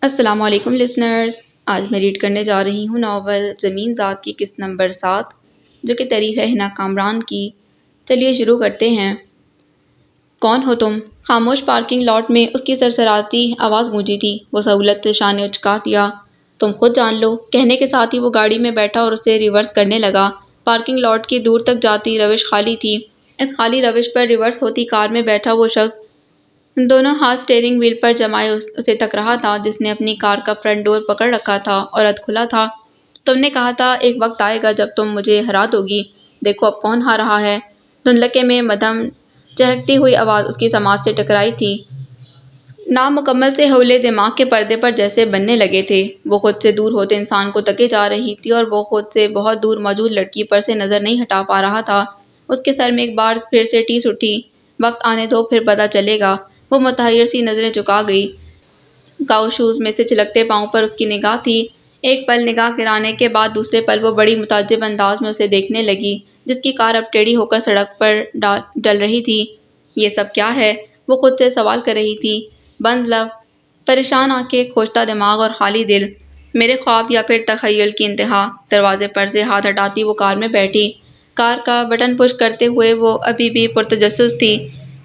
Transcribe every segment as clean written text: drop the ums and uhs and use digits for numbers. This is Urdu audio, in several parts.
السلام علیکم لسنرز، آج میں ریڈ کرنے جا رہی ہوں ناول زمین ذات کی قسط نمبر 7 جو کہ تحریر ہے ہنا کامران کی۔ چلیے شروع کرتے ہیں۔ کون ہو تم؟ خاموش پارکنگ لاٹ میں اس کی سرسراتی آواز گونجی تھی۔ وہ سہولت سے شانے اچکا دیا۔ تم خود جان لو، کہنے کے ساتھ ہی وہ گاڑی میں بیٹھا اور اسے ریورس کرنے لگا۔ پارکنگ لاٹ کی دور تک جاتی روش خالی تھی۔ اس خالی روش پر ریورس ہوتی کار میں بیٹھا وہ شخص دونوں ہاتھ سٹیئرنگ وہیل پر جمائے اسے تک رہا تھا، جس نے اپنی کار کا فرنٹ ڈور پکڑ رکھا تھا اور اد کھلا تھا۔ تم نے کہا تھا ایک وقت آئے گا جب تم مجھے ہرا دو گی، دیکھو اب کون ہار رہا ہے۔ دھندلکے میں مدھم چہکتی ہوئی آواز اس کی سماعت سے ٹکرائی تھی۔ نامکمل سے حولے دماغ کے پردے پر جیسے بننے لگے تھے۔ وہ خود سے دور ہوتے انسان کو تکے جا رہی تھی اور وہ خود سے بہت دور موجود لڑکی پر سے نظر نہیں ہٹا پا رہا تھا۔ اس کے سر میں ایک بار پھر سے ٹیس اٹھی۔ وقت آنے دو پھر پتہ چلے گا۔ وہ متحیر سی نظریں جھکا گئی۔ کاؤ شوز میں سے چھلکتے پاؤں پر اس کی نگاہ تھی۔ ایک پل نگاہ گرانے کے بعد دوسرے پل وہ بڑی متعجب انداز میں اسے دیکھنے لگی، جس کی کار اب ٹیڑھی ہو کر سڑک پر ڈل رہی تھی۔ یہ سب کیا ہے؟ وہ خود سے سوال کر رہی تھی۔ بند لب، پریشان آنکھیں، کھوجتا دماغ اور خالی دل۔ میرے خواب یا پھر تخیل کی انتہا۔ دروازے پر سے ہاتھ ہٹاتی وہ کار میں بیٹھی۔ کار کا بٹن پش کرتے ہوئے وہ ابھی بھی پرتجسس تھی۔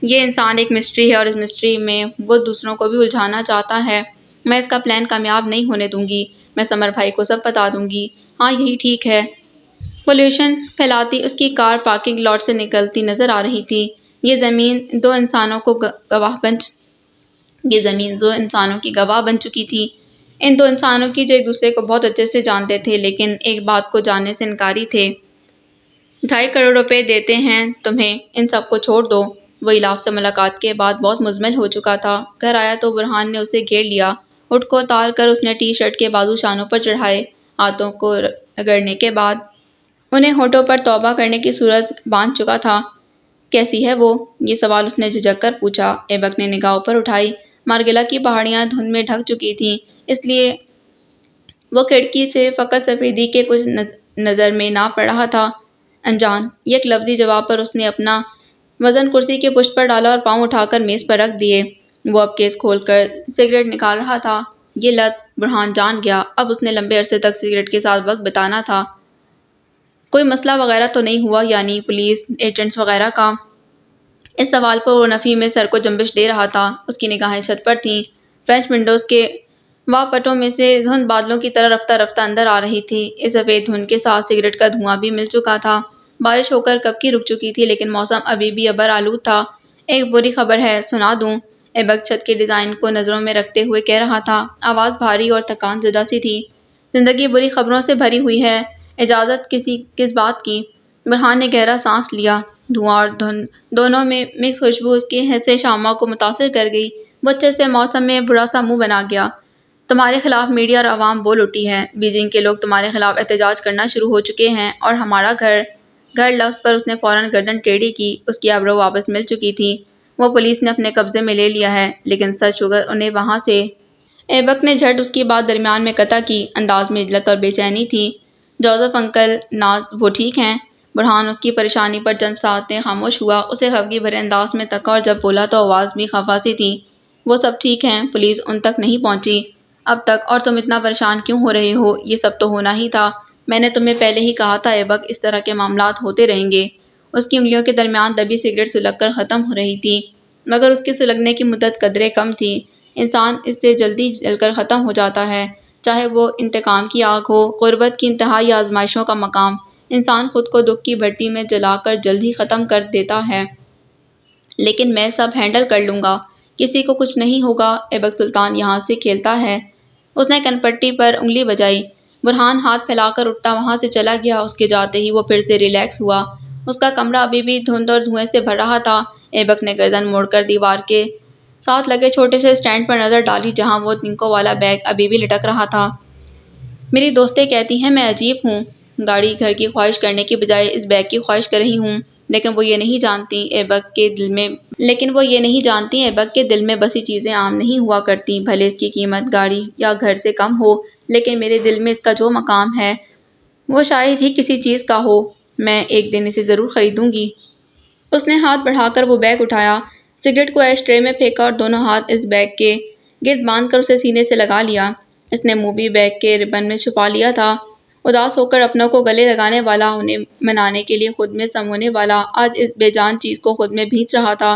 یہ انسان ایک مسٹری ہے اور اس مسٹری میں وہ دوسروں کو بھی الجھانا چاہتا ہے۔ میں اس کا پلان کامیاب نہیں ہونے دوں گی۔ میں سمر بھائی کو سب بتا دوں گی۔ ہاں یہی ٹھیک ہے۔ پولیوشن پھیلاتی اس کی کار پارکنگ لاٹ سے نکلتی نظر آ رہی تھی۔ یہ زمین دو انسانوں کی گواہ بن چکی تھی۔ ان دو انسانوں کی جو ایک دوسرے کو بہت اچھے سے جانتے تھے لیکن ایک بات کو جاننے سے انکاری تھے۔ 2.5 کروڑ روپے دیتے ہیں تمہیں، ان سب کو چھوڑ دو۔ وہ الاف سے ملاقات کے بعد بہت مزمل ہو چکا تھا۔ گھر آیا تو برہان نے اسے گھیر لیا۔ اٹھ کو اتار کر اس نے ٹی شرٹ کے بازو شانوں پر چڑھائے۔ ہاتھوں کو رگڑنے کے بعد انہیں ہونٹوں پر توبہ کرنے کی صورت باندھ چکا تھا۔ کیسی ہے وہ؟ یہ سوال اس نے جھجک کر پوچھا۔ ایبک نے نگاہ اوپر اٹھائی۔ مارگیلا کی پہاڑیاں دھند میں ڈھک چکی تھیں، اس لیے وہ کھڑکی سے فقط سفیدی کے کچھ نظر میں نہ پڑ رہا تھا۔ انجان، یک لفظی جواب پر اس نے اپنا وزن کرسی کے پشت پر ڈالا اور پاؤں اٹھا کر میز پر رکھ دیے۔ وہ اب کیس کھول کر سگریٹ نکال رہا تھا۔ یہ لت برہان جان گیا، اب اس نے لمبے عرصے تک سگریٹ کے ساتھ وقت بتانا تھا۔ کوئی مسئلہ وغیرہ تو نہیں ہوا، یعنی پولیس ایجنٹس وغیرہ کا؟ اس سوال پر وہ نفی میں سر کو جنبش دے رہا تھا۔ اس کی نگاہیں چھت پر تھیں۔ فرنچ ونڈوز کے واہ پٹوں میں سے دھند بادلوں کی طرح رفتہ رفتہ اندر آ رہی تھی۔ اس سفید دھند کے ساتھ سگریٹ کا دھواں بھی مل چکا تھا۔ بارش ہو کر کب کی رک چکی تھی لیکن موسم ابھی بھی ابر آلود تھا۔ ایک بری خبر ہے، سنا دوں؟ ایبک چھت کے ڈیزائن کو نظروں میں رکھتے ہوئے کہہ رہا تھا۔ آواز بھاری اور تھکان زدہ سی تھی۔ زندگی بری خبروں سے بھری ہوئی ہے۔ اجازت کس بات کی؟ برہان نے گہرا سانس لیا۔ دھواں اور دھند دونوں میں مکس خوشبو اس کے حس شامہ کو متاثر کر گئی۔ وہ اچھے سے موسم میں برا سا منہ بنا گیا۔ تمہارے خلاف میڈیا اور عوام بول اٹھی ہے۔ بیجنگ کے لوگ تمہارے خلاف احتجاج کرنا شروع ہو چکے ہیں اور ہمارا گھر لفظ پر اس نے فوراً گردن ٹیڑھی کی۔ اس کی آبرو واپس مل چکی تھی۔ وہ پولیس نے اپنے قبضے میں لے لیا ہے، لیکن سچ اگر انہیں وہاں سے… ایبک نے جھٹ اس کی بات درمیان میں قطع کی۔ انداز میں عجلت اور بے چینی تھی۔ جوزف انکل، ناز، وہ ٹھیک ہیں؟ برہان اس کی پریشانی پر چند سانسیں خاموش ہوا۔ اسے خفگی بھرے انداز میں تکا اور جب بولا تو آواز بھی خفا سی تھی۔ وہ سب ٹھیک ہیں، پولیس ان تک نہیں پہنچی اب تک، اور تم اتنا پریشان کیوں ہو رہے ہو؟ یہ سب تو ہونا ہی تھا۔ میں نے تمہیں پہلے ہی کہا تھا ایبک، اس طرح کے معاملات ہوتے رہیں گے۔ اس کی انگلیوں کے درمیان دبی سگریٹ سلگ کر ختم ہو رہی تھی، مگر اس کی سلگنے کی مدت قدرے کم تھی۔ انسان اس سے جلدی جل کر ختم ہو جاتا ہے، چاہے وہ انتقام کی آگ ہو، غربت کی انتہا یا آزمائشوں کا مقام۔ انسان خود کو دکھ کی بھٹی میں جلا کر جلد ہی ختم کر دیتا ہے۔ لیکن میں سب ہینڈل کر لوں گا، کسی کو کچھ نہیں ہوگا۔ ایبک سلطان یہاں سے کھیلتا ہے؟ اس نے کنپٹی پر انگلی بجائی۔ برہان ہاتھ پھیلا کر اٹھتا وہاں سے چلا گیا۔ اس کے جاتے ہی وہ پھر سے ریلیکس ہوا۔ اس کا کمرہ ابھی بھی دھند اور دھوئیں سے بھر رہا تھا۔ ایبک نے گردن موڑ کر دیوار کے ساتھ لگے چھوٹے سے اسٹینڈ پر نظر ڈالی جہاں وہ تنکوں والا بیگ ابھی بھی لٹک رہا تھا۔ میری دوستیں کہتی ہیں میں عجیب ہوں، گاڑی گھر کی خواہش کرنے کی بجائے اس بیگ کی خواہش کر رہی ہوں، لیکن وہ یہ نہیں جانتی ایبک کے دل میں بسی چیزیں عام نہیں ہوا کرتی، بھلے اس کی قیمت گاڑی یا گھر سے کم ہو، لیکن میرے دل میں اس کا جو مقام ہے وہ شاید ہی کسی چیز کا ہو۔ میں ایک دن اسے ضرور خریدوں گی۔ اس نے ہاتھ بڑھا کر وہ بیگ اٹھایا، سگریٹ کو ایش ٹرے میں پھینکا اور دونوں ہاتھ اس بیگ کے گرد باندھ کر اسے سینے سے لگا لیا۔ اس نے منہ بھی بیگ کے ربن میں چھپا لیا تھا۔ اداس ہو کر اپنوں کو گلے لگانے والا، انہیں منانے کے لیے خود میں سم ہونے والا، آج اس بے جان چیز کو خود میں بھینچ رہا تھا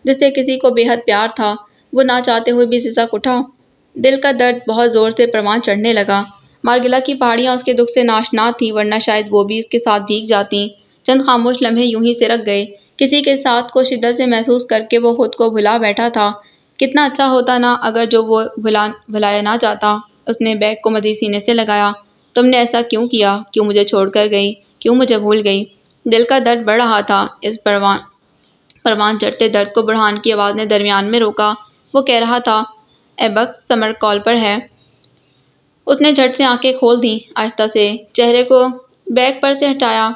جس سے کسی کو بے حد پیار تھا۔ وہ نہ چاہتے ہوئے بھی سسک اٹھا۔ دل کا درد بہت زور سے پروان چڑھنے لگا۔ مارگلا کی پہاڑیاں اس کے دکھ سے ناشنا تھیں، ورنہ شاید وہ بھی اس کے ساتھ بھیگ جاتیں۔ چند خاموش لمحے یوں ہی سرک گئے۔ کسی کے ساتھ کو شدت سے محسوس کر کے وہ خود کو بھلا بیٹھا تھا۔ کتنا اچھا ہوتا نا اگر جو وہ بھلایا نہ جاتا۔ اس نے بیگ کو مزید سینے سے لگایا۔ تم نے ایسا کیوں کیا؟ کیوں مجھے چھوڑ کر گئی؟ کیوں مجھے بھول گئی؟ دل کا درد بڑھ رہا تھا۔ اس پروان چڑھتے درد کو برہان کی آواز نے درمیان میں روکا۔ وہ کہہ رہا تھا، ایبک، سمر کال پر ہے۔ اس نے جھٹ سے آنکھیں کھول دیں، آہستہ سے چہرے کو بیگ پر سے ہٹایا۔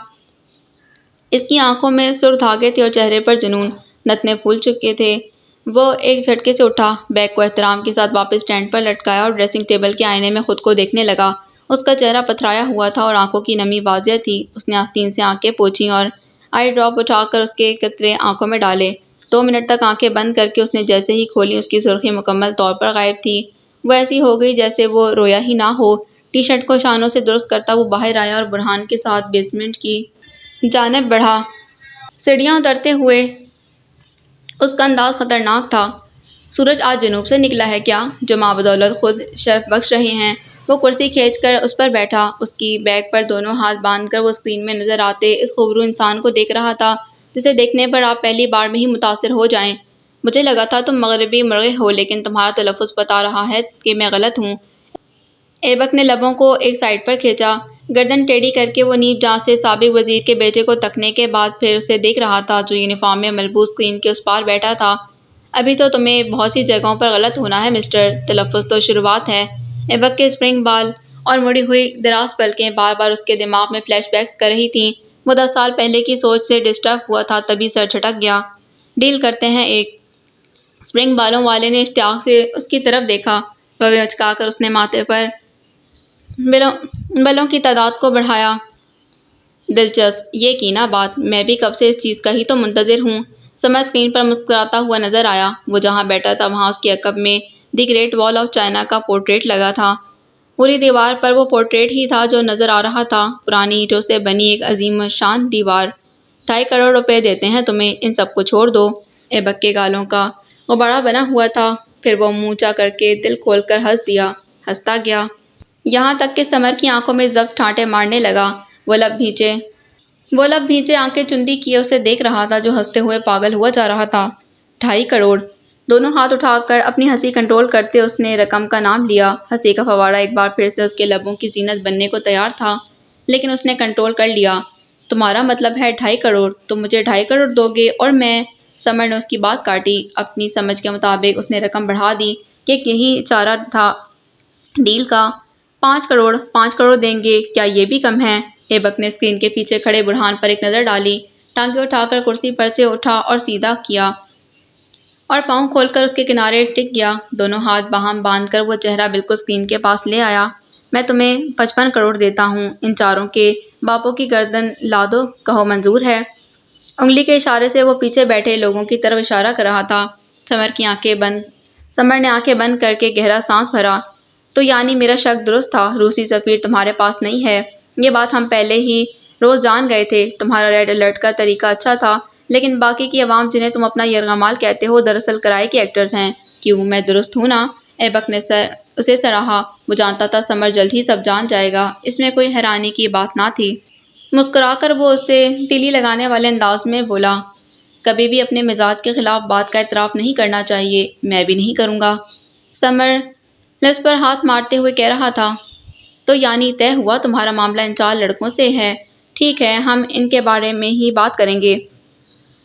اس کی آنکھوں میں سرخ دھاگے تھے اور چہرے پر جنون۔ نتنے پھول چکے تھے۔ وہ ایک جھٹکے سے اٹھا، بیگ کو احترام کے ساتھ واپس اسٹینڈ پر لٹکایا اور ڈریسنگ ٹیبل کے آئینے میں خود کو دیکھنے لگا۔ اس کا چہرہ پتھرایا ہوا تھا اور آنکھوں کی نمی واضح تھی۔ اس نے آستین سے آنکھیں پوچھیں اور آئی ڈراپ اٹھا کر اس کے قطرے آنکھوں میں ڈالے۔ 2 منٹ تک آنکھیں بند کر کے اس نے جیسے ہی کھولی، اس کی سرخی مکمل طور پر غائب تھی۔ وہ ایسی ہو گئی جیسے وہ رویا ہی نہ ہو۔ ٹی شرٹ کو شانوں سے درست کرتا وہ باہر آیا اور برہان کے ساتھ بیسمنٹ کی جانب بڑھا۔ سیڑھیاں اترتے ہوئے اس کا انداز خطرناک تھا۔ سورج آج جنوب سے نکلا ہے کیا، جو ماں بدولت خود شرف بخش رہے ہیں؟ وہ کرسی کھینچ کر اس پر بیٹھا۔ اس کی بیگ پر دونوں ہاتھ باندھ کر وہ اسکرین میں نظر آتے اس خوبرو انسان کو دیکھ رہا تھا جسے دیکھنے پر آپ پہلی بار میں ہی متاثر ہو جائیں۔ مجھے لگا تھا تم مغربی مرغے ہو، لیکن تمہارا تلفظ بتا رہا ہے کہ میں غلط ہوں۔ ایبک نے لبوں کو ایک سائڈ پر کھینچا۔ گردن ٹیڑھی کر کے وہ نیب جانچ سے سابق وزیر کے بیٹے کو تکنے کے بعد پھر اسے دیکھ رہا تھا جو یونیفارم میں ملبوس اسکرین کے اس پار بیٹھا تھا۔ ابھی تو تمہیں بہت سی جگہوں پر غلط ہونا ہے مسٹر، تلفظ تو شروعات ہے۔ ایبک کے اسپرنگ بال اور مڑی ہوئی دراز پلکیں بار بار اس کے دماغ میں فلیش بیکس کر رہی تھیں۔ وہ 10 سال پہلے کی سوچ سے ڈسٹرب ہوا تھا، تبھی سر جھٹک گیا۔ ڈیل کرتے ہیں ایک۔ اسپرنگ بالوں والے نے اشتیاق سے اس کی طرف دیکھا۔ بویں اچکا کر اس نے ماتھے پر بلوں کی تعداد کو بڑھایا۔ دلچسپ، یہ کی نا بات، میں بھی کب سے اس چیز کا ہی تو منتظر ہوں۔ سمر اسکرین پر مسکراتا ہوا نظر آیا۔ وہ جہاں بیٹھا تھا وہاں اس کے عقب میں دی گریٹ وال آف چائنا کا پورٹریٹ لگا تھا۔ پوری دیوار پر وہ پورٹریٹ ہی تھا جو نظر آ رہا تھا، پرانی اینٹوں سے بنی ایک عظیم الشان دیوار۔ 2.5 کروڑ روپے دیتے ہیں تمہیں، ان سب کو چھوڑ دو۔ ایبک کے گالوں کا غبارہ بنا ہوا تھا، پھر وہ منہ اونچا کر کے دل کھول کر ہنستا گیا، یہاں تک کہ سمر کی آنکھوں میں ضبط ٹھانٹے مارنے لگا۔ وہ لب بھینچے آنکھیں چندی کیے اسے دیکھ رہا تھا جو ہنستے ہوئے پاگل ہوا جا رہا تھا۔ 2.5 کروڑ! دونوں ہاتھ اٹھا کر اپنی ہنسی کنٹرول کرتے اس نے رقم کا نام لیا۔ ہنسی کا فوارہ ایک بار پھر سے اس کے لبوں کی زینت بننے کو تیار تھا، لیکن اس نے کنٹرول کر لیا۔ تمہارا مطلب ہے 2.5 کروڑ؟ تم مجھے 2.5 کروڑ دو گے اور میں… سمر نے اس کی بات کاٹی۔ اپنی سمجھ کے مطابق اس نے رقم بڑھا دی کہ یہی چارہ تھا ڈیل کا۔ 5 کروڑ! 5 کروڑ دیں گے؟ کیا یہ بھی کم ہے؟ ایبک نے اسکرین کے پیچھے کھڑے برہان پر ایک نظر ڈالی، ٹانگیں اٹھا کر کرسی پر سے اٹھا اور سیدھا کیا اور پاؤں کھول کر اس کے کنارے ٹک گیا۔ دونوں ہاتھ باہم باندھ کر وہ چہرہ بالکل اسکرین کے پاس لے آیا۔ میں تمہیں 55 کروڑ دیتا ہوں، ان چاروں کے باپوں کی گردن لا دو، کہو منظور ہے؟ انگلی کے اشارے سے وہ پیچھے بیٹھے لوگوں کی طرف اشارہ کر رہا تھا۔ سمر نے آنکھیں بند کر کے گہرا سانس بھرا۔ تو یعنی میرا شک درست تھا، روسی سفیر تمہارے پاس نہیں ہے؟ یہ بات ہم پہلے ہی روز جان گئے تھے۔ تمہارا ریڈ الرٹ کا طریقہ اچھا تھا، لیکن باقی کی عوام جنہیں تم اپنا یرغمال کہتے ہو دراصل کرائے کے ایکٹرز ہیں۔ کیوں، میں درست ہوں نا؟ ایبک نے اسے سراہا۔ وہ جانتا تھا سمر جلد ہی سب جان جائے گا، اس میں کوئی حیرانی کی بات نہ تھی۔ مسکرا کر وہ اسے تیلی لگانے والے انداز میں بولا، کبھی بھی اپنے مزاج کے خلاف بات کا اعتراف نہیں کرنا چاہیے، میں بھی نہیں کروں گا۔ سمر لبس پر ہاتھ مارتے ہوئے کہہ رہا تھا، تو یعنی طے ہوا تمہارا معاملہ ان 4 لڑکوں سے ہے؟ ٹھیک ہے، ہم ان کے بارے میں ہی بات کریں گے۔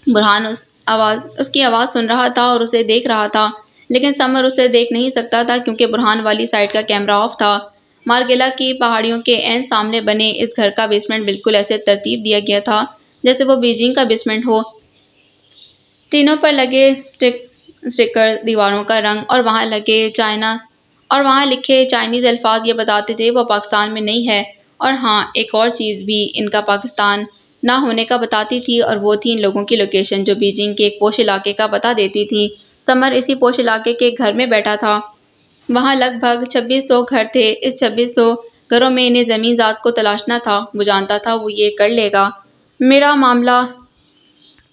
برہان اس کی آواز سن رہا تھا اور اسے دیکھ رہا تھا، لیکن سمر اسے دیکھ نہیں سکتا تھا کیونکہ برہان والی سائڈ کا کیمرہ آف تھا۔ مارگلا کی پہاڑیوں کے عین سامنے بنے اس گھر کا بیسمنٹ بالکل ایسے ترتیب دیا گیا تھا جیسے وہ بیجنگ کا بیسمنٹ ہو۔ ٹینوں پر لگے اسٹیکر، دیواروں کا رنگ اور وہاں لکھے چائنیز الفاظ یہ بتاتے تھے وہ پاکستان میں نہیں ہے۔ اور ہاں، ایک اور چیز بھی ان کا پاکستان نہ ہونے کا بتاتی تھی، اور وہ تھی ان لوگوں کی لوکیشن جو بیجنگ کے ایک پوش علاقے کا پتہ دیتی تھی۔ سمر اسی پوش علاقے کے گھر میں بیٹھا تھا۔ وہاں لگ بھگ 2600 گھر تھے۔ اس 2600 گھروں میں انہیں زمین ذات کو تلاشنا تھا۔ وہ جانتا تھا وہ یہ کر لے گا۔ میرا معاملہ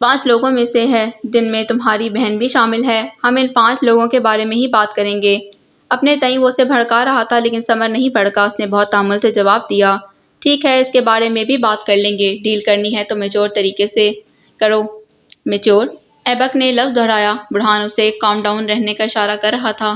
5 لوگوں میں سے ہے، جن میں تمہاری بہن بھی شامل ہے۔ ہم ان 5 لوگوں کے بارے میں ہی بات کریں گے۔ اپنے تئیں وہ اسے بھڑکا رہا تھا، لیکن ثمر نہیں بھڑکا۔ اس نے بہت تحمل سے جواب دیا، ٹھیک ہے، اس کے بارے میں بھی بات کر لیں گے۔ ڈیل کرنی ہے تو میچور طریقے سے کرو۔ میچور؟ ایبک نے لفظ دہرایا۔ بڑھان اسے کام ڈاؤن رہنے کا اشارہ کر رہا تھا،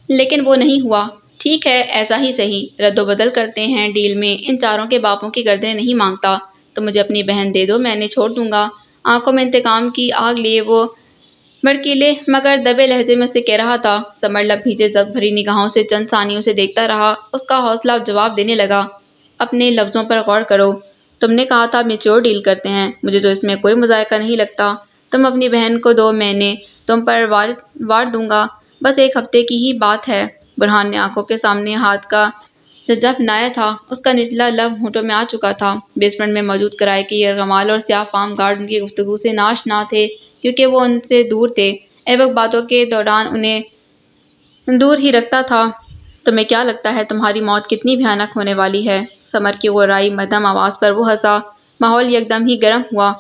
لیکن وہ نہیں ہوا۔ ٹھیک ہے، ایسا ہی صحیح، رد و بدل کرتے ہیں ڈیل میں۔ ان چاروں کے باپوں کی گردنیں نہیں مانگتا۔ تم مجھے اپنی بہن دے دو، میں انہیں چھوڑ دوں گا۔ آنکھوں میں انتقام کی آگ لیے وہ بھڑکیلے مگر دبے لہجے میں اسے کہہ رہا تھا۔ ثمر لب بھیجے ضبط بھری نگاہوں سے چند ثانیوں سے دیکھتا رہا۔ اس کا حوصلہ اب جواب دینے لگا۔ اپنے لفظوں پر غور کرو۔ تم نے کہا تھا میچور ڈیل کرتے ہیں۔ مجھے تو اس میں کوئی مذائقہ نہیں لگتا۔ تم اپنی بہن کو دو، میں نے تم پر وار دوں گا۔ بس 1 ہفتے کی ہی بات ہے۔ برہان نے آنکھوں کے سامنے ہاتھ کا جھجھا بنایا تھا۔ اس کا نچلا لب ہونٹوں میں آ چکا تھا۔ بیسمنٹ میں موجود کرائے کے یرغمال اور سیاہ فام گارڈ ان کی گفتگو سے ناشنا تھے، کیونکہ وہ ان سے دور تھے۔ ایبک باتوں کے دوران انہیں دور ہی رکھتا تھا۔ تمہیں کیا لگتا ہے تمہاری موت کتنی بھیانک ہونے والی ہے؟ ثمر کی غورائی مدھم آواز پر وہ ہنسا۔ ماحول یکدم ہی گرم ہوا۔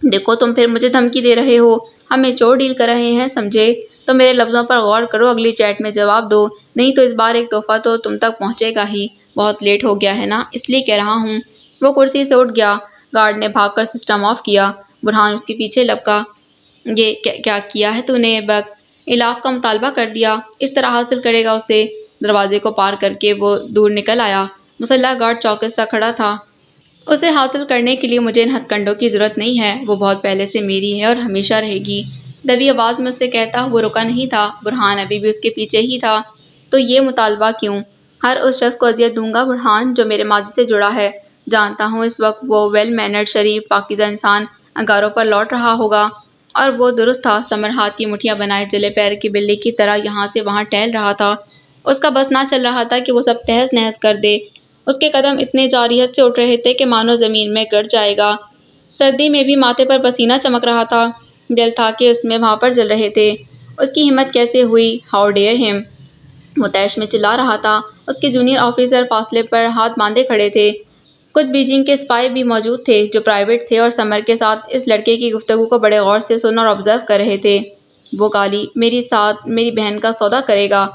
دیکھو تم پھر مجھے دھمکی دے رہے ہو۔ ہم میچور ڈیل کر رہے ہیں، سمجھے؟ تو میرے لفظوں پر غور کرو، اگلی چیٹ میں جواب دو، نہیں تو اس بار ایک تحفہ تو تم تک پہنچے گا ہی۔ بہت لیٹ ہو گیا ہے نا، اس لیے کہہ رہا ہوں۔ وہ کرسی سے اٹھ گیا۔ گارڈ نے بھاگ کر سسٹم آف کیا۔ برہان اس کے پیچھے لپکا۔ یہ کیا کیا ہے تو نے ایبک؟ الاف کا مطالبہ کر دیا۔ اس طرح حاصل کرے گا اسے۔ دروازے کو پار کر کے وہ دور نکل آیا۔ مسلح گارڈ چوکس سا کھڑا تھا۔ اسے حاصل کرنے کے لیے مجھے ان ہتھ کنڈوں کی ضرورت نہیں ہے۔ وہ بہت پہلے سے میری ہے اور ہمیشہ رہے گی۔ دبی آواز میں اسے کہتا وہ رکا نہیں تھا۔ برہان ابھی بھی اس کے پیچھے ہی تھا۔ تو یہ مطالبہ کیوں؟ ہر اس شخص کو اذیت دوں گا برہان، جو میرے ماضی سے جڑا ہے۔ جانتا ہوں اس وقت وہ ویل مینرڈ، شریف، پاکیزہ انسان انگاروں پر لوٹ رہا ہوگا۔ اور وہ درست تھا۔ ثمر ہاتھ کی مٹھیاں بنائے جلے پیر کی بلی کی طرح یہاں سے وہاں ٹہل رہا تھا۔ اس کا بس نہ چل رہا تھا کہ وہ سب تہس نہس کر دے۔ اس کے قدم اتنے جارحیت سے اٹھ رہے تھے کہ مانو زمین میں گر جائے گا۔ سردی میں بھی ماتھے پر پسینہ چمک رہا تھا۔ دل تھا کہ اس میں بھانپر جل رہے تھے۔ اس کی ہمت کیسے ہوئی؟ ہاؤ ڈیئر ہم! وہ طیش میں چلا رہا تھا۔ اس کے جونیئر آفیسر فاصلے پر ہاتھ باندھے کھڑے تھے۔ کچھ بیجنگ کے سپاہی بھی موجود تھے، جو پرائیویٹ تھے اور ثمر کے ساتھ اس لڑکے کی گفتگو کو بڑے غور سے سن اور آبزرو کر رہے تھے۔ وہ گالی میری بہن کا سودا کرے گا۔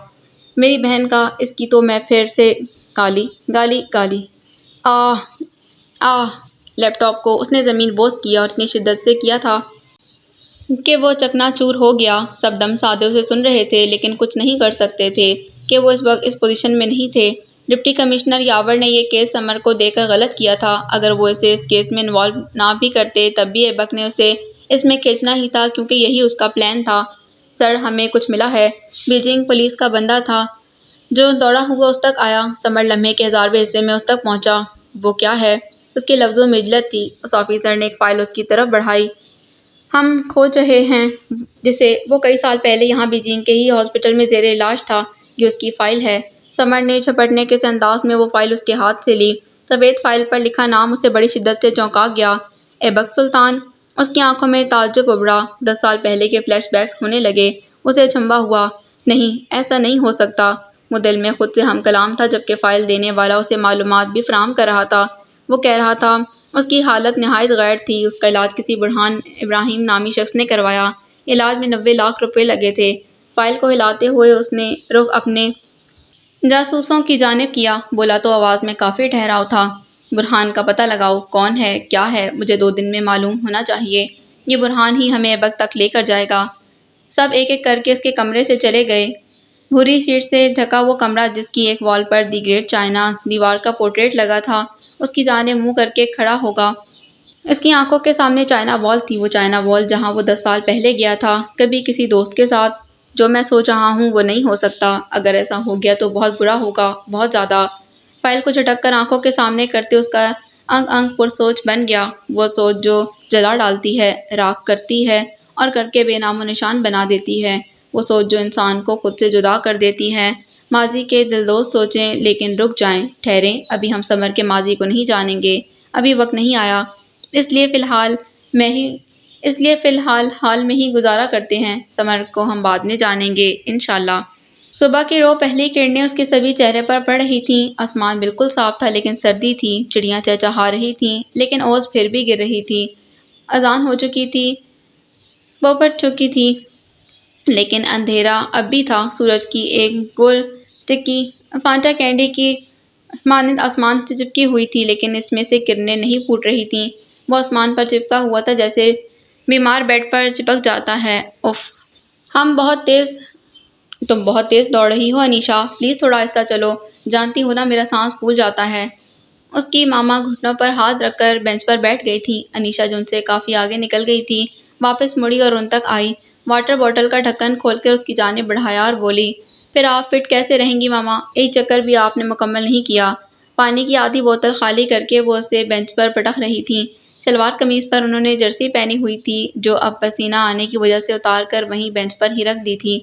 میری بہن کا، اس کی تو میں پھر سے گالی گالی گالی۔ آہ آہ! لیپ ٹاپ کو اس نے زمین بوس کیا اور اتنی شدت سے کیا تھا کہ وہ چکنا چور ہو گیا۔ سب دم سادے اسے سن رہے تھے، لیکن کچھ نہیں کر سکتے تھے کہ وہ اس وقت اس پوزیشن میں نہیں تھے۔ ڈپٹی کمشنر یاور نے یہ کیس ثمر کو دے کر غلط کیا تھا۔ اگر وہ اسے اس کیس میں انوالو نہ بھی کرتے تب بھی ایبک نے اسے اس میں کھینچنا ہی تھا، کیونکہ یہی اس کا پلان تھا۔ سر، ہمیں کچھ ملا ہے۔ بیجنگ پولیس کا بندہ تھا جو دوڑا ہوا اس تک آیا۔ ثمر لمحے کے 1000ویں حصے میں اس تک پہنچا۔ وہ کیا ہے؟ اس کے لفظوں میں عجلت تھی۔ اس آفیسر نے ایک فائل اس کی طرف بڑھائی۔ ہم کھوج رہے ہیں جسے وہ کئی سال پہلے یہاں بیجنگ کے ہی ہاسپٹل میں زیر علاج تھا۔ یہ اس کی فائل ہے۔ ثمر نے جھپٹنے کے سے انداز میں وہ فائل اس کے ہاتھ سے لی۔ سفید فائل پر لکھا نام اسے بڑی شدت سے چونکا گیا۔ ایبک سلطان! اس کی آنکھوں میں تعجب ابھرا۔ 10 سال پہلے کے فلیش بیکس ہونے لگے۔ اسے اچنبھا ہوا۔ نہیں، ایسا نہیں ہو سکتا۔ وہ دل میں خود سے ہم کلام تھا، جبکہ فائل دینے والا اسے معلومات بھی فراہم کر رہا تھا۔ وہ کہہ رہا تھا اس کی حالت نہایت غیر تھی۔ اس کا علاج کسی برہان ابراہیم نامی شخص نے کروایا۔ علاج میں 90 لاکھ روپے لگے تھے۔ فائل کو ہلاتے ہوئے اس نے رخ اپنے جاسوسوں کی جانب کیا۔ بولا تو آواز میں کافی ٹھہراؤ تھا، برہان کا پتہ لگاؤ، کون ہے، کیا ہے، مجھے 2 دن میں معلوم ہونا چاہیے۔ یہ برہان ہی ہمیں ایبک تک لے کر جائے گا۔ سب ایک ایک کر کے اس کے کمرے سے چلے گئے۔ بھوری شیٹ سے ڈھکا وہ کمرہ، جس کی ایک وال پر دی گریٹ چائنا دیوار کا پورٹریٹ لگا تھا، اس کی جانب منہ کر کے کھڑا ہوگا۔ اس کی آنکھوں کے سامنے چائنا وال تھی، وہ چائنا وال جہاں وہ 10 سال پہلے گیا تھا، کبھی کسی دوست کے ساتھ۔ جو میں سوچ رہا ہوں وہ نہیں ہو سکتا۔ اگر ایسا ہو گیا تو بہت برا ہوگا، بہت زیادہ۔ فائل کو جھٹک کر آنکھوں کے سامنے کرتے اس کا انگ انگ پرسوچ بن گیا۔ وہ سوچ جو جلا ڈالتی ہے، راکھ کرتی ہے اور کر کے بے نام و نشان بنا دیتی ہے۔ وہ سوچ جو انسان کو خود سے جدا کر دیتی ہے۔ ماضی کے دلدوز سوچیں، لیکن رک جائیں، ٹھہریں، ابھی ہم ثمر کے ماضی کو نہیں جانیں گے، ابھی وقت نہیں آیا۔ اس لیے فی الحال حال میں ہی گزارا کرتے ہیں۔ ثمر کو ہم بعد میں جانیں گے، انشاءاللہ۔ صبح کی رو پہلی کرنیں اس کے سبھی چہرے پر پڑ رہی تھیں۔ آسمان بالکل صاف تھا لیکن سردی تھی، چڑیاں چہچہا رہی تھیں لیکن اوس پھر بھی گر رہی تھی۔ اذان ہو چکی تھی، وہ پڑ چکی تھی لیکن اندھیرا اب بھی تھا۔ سورج کی ایک گول ٹکی فانٹا کینڈی کی مانند آسمان سے چپکی ہوئی تھی لیکن اس میں سے کرنیں نہیں پھوٹ رہی تھیں۔ وہ آسمان پر چپکا ہوا تھا جیسے بیمار بیڈ پر چپک جاتا ہے۔ اف، تم بہت تیز دوڑ رہی ہو انیشا، پلیز تھوڑا آہستہ چلو، جانتی ہو نا میرا سانس پھول جاتا ہے۔ اس کی ماما گھٹنوں پر ہاتھ رکھ کر بینچ پر بیٹھ گئی تھی۔ انیشا جو ان سے کافی آگے نکل گئی تھی واپس مڑی اور ان تک آئی، واٹر بوتل کا ڈھکن کھول کر اس کی جانب بڑھایا اور بولی، پھر آپ فٹ کیسے رہیں گی ماما؟ ایک چکر بھی آپ نے مکمل نہیں کیا۔ پانی کی آدھی بوتل خالی کر کے وہ اسے بینچ پر پٹک رہی تھیں۔ شلوار قمیض پر انہوں نے جرسی پہنی ہوئی تھی جو اب پسینہ آنے کی وجہ سے اتار کر وہیں بینچ پر ہی رکھ دی تھی۔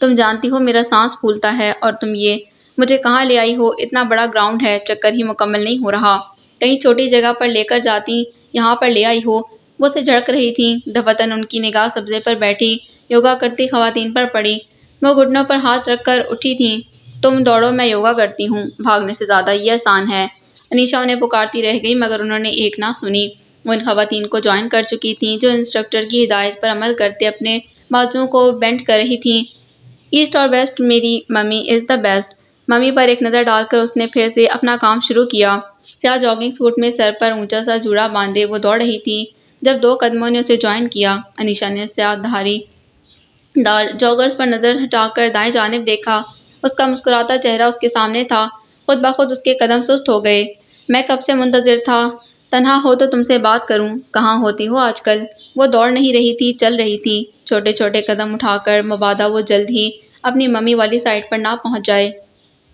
تم جانتی ہو میرا سانس پھولتا ہے اور تم یہ مجھے کہاں لے آئی ہو؟ اتنا بڑا گراؤنڈ ہے، چکر ہی مکمل نہیں ہو رہا، کہیں چھوٹی جگہ پر لے کر جاتی، یہاں پر لے آئی ہو۔ وہ اسے جھڑک رہی تھیں۔ دفعتاً ان کی نگاہ سبزے پر بیٹھی یوگا کرتی خواتین پر پڑی۔ وہ گھٹنوں پر ہاتھ رکھ کر اٹھی تھیں۔ تم دوڑو، میں یوگا کرتی ہوں، بھاگنے سے زیادہ یہ آسان ہے۔ انیشا انہیں پکارتی رہ گئی مگر انہوں نے ایک نہ سنی۔ وہ ان خواتین کو جوائن کر چکی تھیں جو انسٹرکٹر کی ہدایت پر عمل کرتے اپنے بازوؤں کو بینڈ کر رہی تھیں۔ ایسٹ اور ویسٹ، میری mummy is the best. Mummy پر ایک نظر ڈال کر اس نے پھر سے اپنا کام شروع کیا۔ سیاہ جاگنگ سوٹ میں سر پر اونچا سا جوڑا باندھے وہ دوڑ رہی تھی۔ جب دو قدموں نے اسے جوائن کیا، انیشا نے سیاہ دھاری دار جاگرز پر نظر ہٹا کر دائیں جانب دیکھا۔ اس کا مسکراتا چہرہ اس کے سامنے تھا۔ خود بخود اس کے قدم سست ہو گئے۔ میں کب سے منتظر تھا، تنہا ہو تو تم سے بات کروں، کہاں ہوتی ہو آج کل؟ وہ دوڑ نہیں رہی تھی، چل رہی تھی، چھوٹے چھوٹے قدم اٹھا کر، مبادا وہ جلد ہی اپنی ممی والی سائٹ پر نہ پہنچ جائے۔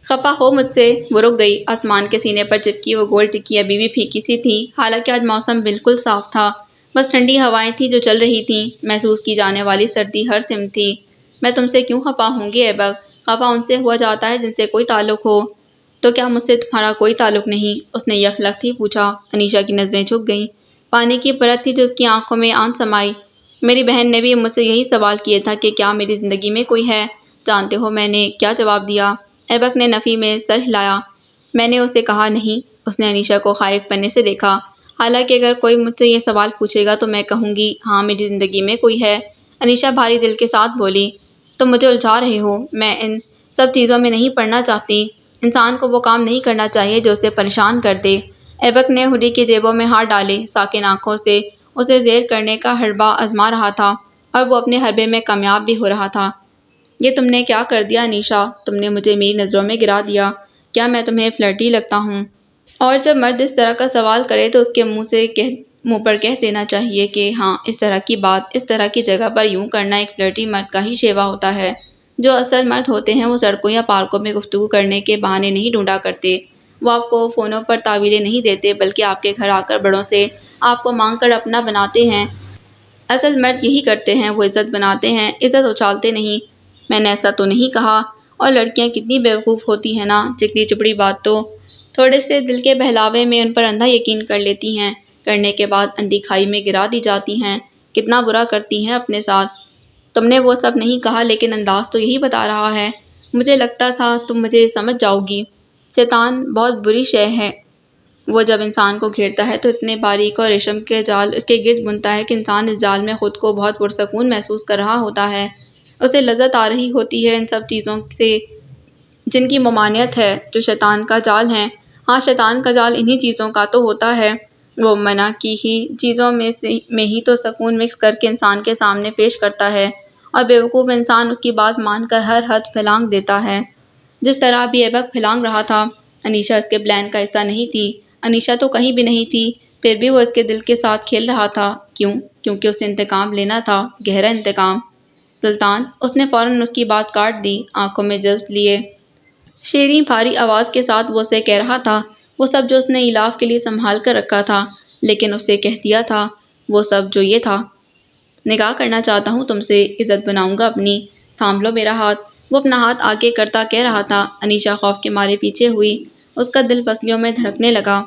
خفا ہو مجھ سے؟ وہ رک گئی۔ آسمان کے سینے پر چپکی وہ گول ٹکی ابھی بھی پھیکی سی تھی، حالانکہ آج موسم بالکل صاف تھا، بس ٹھنڈی ہوائیں تھیں جو چل رہی تھیں، محسوس کی جانے والی سردی ہر سمت تھی۔ میں تم سے کیوں خفا ہوں گی ایبک؟ خفا ان سے ہوا جاتا ہے جن سے کوئی تعلق ہو، تو کیا مجھ سے تمہارا کوئی تعلق نہیں؟ اس نے یکلخت ہی پوچھا۔ انیشا کی نظریں جھک گئیں۔ پانی کی پرت تھی جو اس کی آنکھوں میں آن سمائی۔ میری بہن نے بھی مجھ سے یہی سوال کیا تھا کہ کیا میری زندگی میں کوئی ہے؟ جانتے ہو میں نے کیا جواب دیا؟ ایبک نے نفی میں سر ہلایا۔ میں نے اسے کہا نہیں۔ اس نے انیشا کو خائف پنے سے دیکھا۔ حالانکہ اگر کوئی مجھ سے یہ سوال پوچھے گا تو میں کہوں گی ہاں میری زندگی میں کوئی ہے۔ انیشا بھاری دل کے ساتھ بولی، تم مجھے الجھا رہے ہو، میں ان سب چیزوں میں نہیں پڑنا چاہتی۔ انسان کو وہ کام نہیں کرنا چاہیے جو اسے پریشان کر دے۔ ایبک نے ہوڈی کی جیبوں میں ہاتھ ڈالے، ساکن آنکھوں سے اسے زیر کرنے کا حربہ آزما رہا تھا اور وہ اپنے حربے میں کامیاب بھی ہو رہا تھا۔ یہ تم نے کیا کر دیا انیشا؟ تم نے مجھے میری نظروں میں گرا دیا۔ کیا میں تمہیں فلرٹی لگتا ہوں؟ اور جب مرد اس طرح کا سوال کرے تو اس کے منہ پر کہہ دینا چاہیے کہ ہاں اس طرح کی بات اس طرح کی جگہ پر یوں کرنا ایک فلرٹی مرد کا ہی شیوا ہوتا ہے۔ جو اصل مرد ہوتے ہیں وہ سڑکوں یا پارکوں میں گفتگو کرنے کے بہانے نہیں ڈھونڈا کرتے، وہ آپ کو فونوں پر تعویلیں نہیں دیتے بلکہ آپ کے گھر آ کر بڑوں سے آپ کو مانگ کر اپنا بناتے ہیں۔ اصل مرد یہی کرتے ہیں، وہ عزت بناتے ہیں، عزت اچھالتے نہیں۔ میں نے ایسا تو نہیں کہا۔ اور لڑکیاں کتنی بیوقوف ہوتی ہیں نا، چکنی چپڑی بات تو تھوڑے سے دل کے بہلاوے میں ان پر اندھا یقین کر لیتی ہیں، کرنے کے بعد اندھی کھائی میں گرا دی جاتی ہیں، کتنا برا کرتی ہیں اپنے ساتھ۔ تم نے وہ سب نہیں کہا لیکن انداز تو یہی بتا رہا ہے۔ مجھے لگتا تھا تم مجھے سمجھ جاؤ گی۔ شیطان بہت بری شے ہے۔ وہ جب انسان کو گھیرتا ہے تو اتنے باریک اور ریشم کے جال اس کے گرد بنتا ہے کہ انسان اس جال میں خود کو بہت پرسکون محسوس کر رہا ہوتا ہے، اسے لذت آ رہی ہوتی ہے ان سب چیزوں سے جن کی ممانعت ہے، جو شیطان کا جال ہیں۔ ہاں شیطان کا جال انہی چیزوں کا تو ہوتا ہے، وہ منع کی ہی چیزوں میں ہی تو سکون مکس کر کے انسان کے سامنے پیش کرتا ہے، اور بیوقوف انسان اس کی بات مان کر ہر حد پھلانگ دیتا ہے، جس طرح بھی ایبک پھلانگ رہا تھا۔ انیشا اس کے پلان کا حصہ نہیں تھی، انیشا تو کہیں بھی نہیں تھی، پھر بھی وہ اس کے دل کے ساتھ کھیل رہا تھا۔ کیوں؟ کیونکہ اسے انتقام لینا تھا، گہرا انتقام۔ سلطان، اس نے فوراً اس کی بات کاٹ دی، آنکھوں میں جذب لیے شیریں بھاری آواز کے ساتھ وہ اسے کہہ رہا تھا وہ سب جو اس نے ایلاف کے لیے سنبھال کر رکھا تھا، لیکن اسے کہہ دیا تھا وہ سب جو یہ تھا۔ نکاح کرنا چاہتا ہوں تم سے، عزت بناؤں گا اپنی، تھام لو میرا ہاتھ۔ وہ اپنا ہاتھ آگے کرتا کہہ رہا تھا۔ انیشا خوف کے مارے پیچھے ہوئی، اس کا دل پسلیوں میں دھڑکنے لگا۔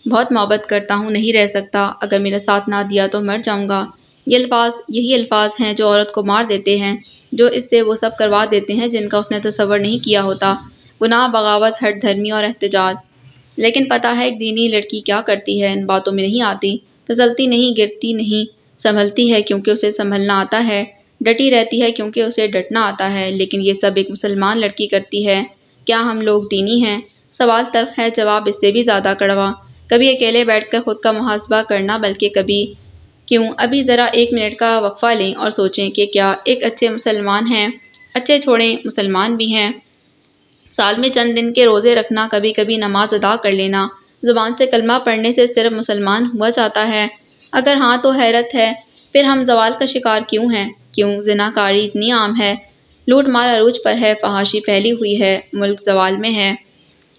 بہت محبت کرتا ہوں، نہیں رہ سکتا، اگر میرا ساتھ نہ دیا تو مر جاؤں گا۔ یہ الفاظ یہی الفاظ ہیں جو عورت کو مار دیتے ہیں، جو اس سے وہ سب کروا دیتے ہیں جن کا اس نے تصور نہیں کیا ہوتا، گناہ، بغاوت، ہٹ دھرمی اور احتجاج۔ لیکن پتہ ہے ایک دینی لڑکی کیا کرتی ہے، ان باتوں میں نہیں آتی، پھسلتی نہیں، گرتی نہیں، سنبھلتی ہے کیونکہ اسے سنبھلنا آتا ہے، ڈٹی رہتی ہے کیونکہ اسے ڈٹنا آتا ہے۔ لیکن یہ سب ایک مسلمان لڑکی کرتی ہے۔ کیا ہم لوگ دینی ہیں؟ سوال تلخ ہے، جواب اس سے بھی زیادہ کڑوا۔ کبھی اکیلے بیٹھ کر خود کا محاسبہ کرنا، بلکہ کبھی کیوں ابھی ذرا 1 منٹ کا وقفہ لیں اور سوچیں کہ کیا ایک اچھے مسلمان ہیں، اچھے چھوڑیں مسلمان بھی ہیں۔ سال میں چند دن کے روزے رکھنا، کبھی کبھی نماز ادا کر لینا، زبان سے کلمہ پڑھنے سے صرف مسلمان ہوا جاتا ہے؟ اگر ہاں تو حیرت ہے، پھر ہم زوال کا شکار کیوں ہیں؟ کیوں زنا کاری اتنی عام ہے، لوٹ مار عروج پر ہے، فحاشی پھیلی ہوئی ہے، ملک زوال میں ہے،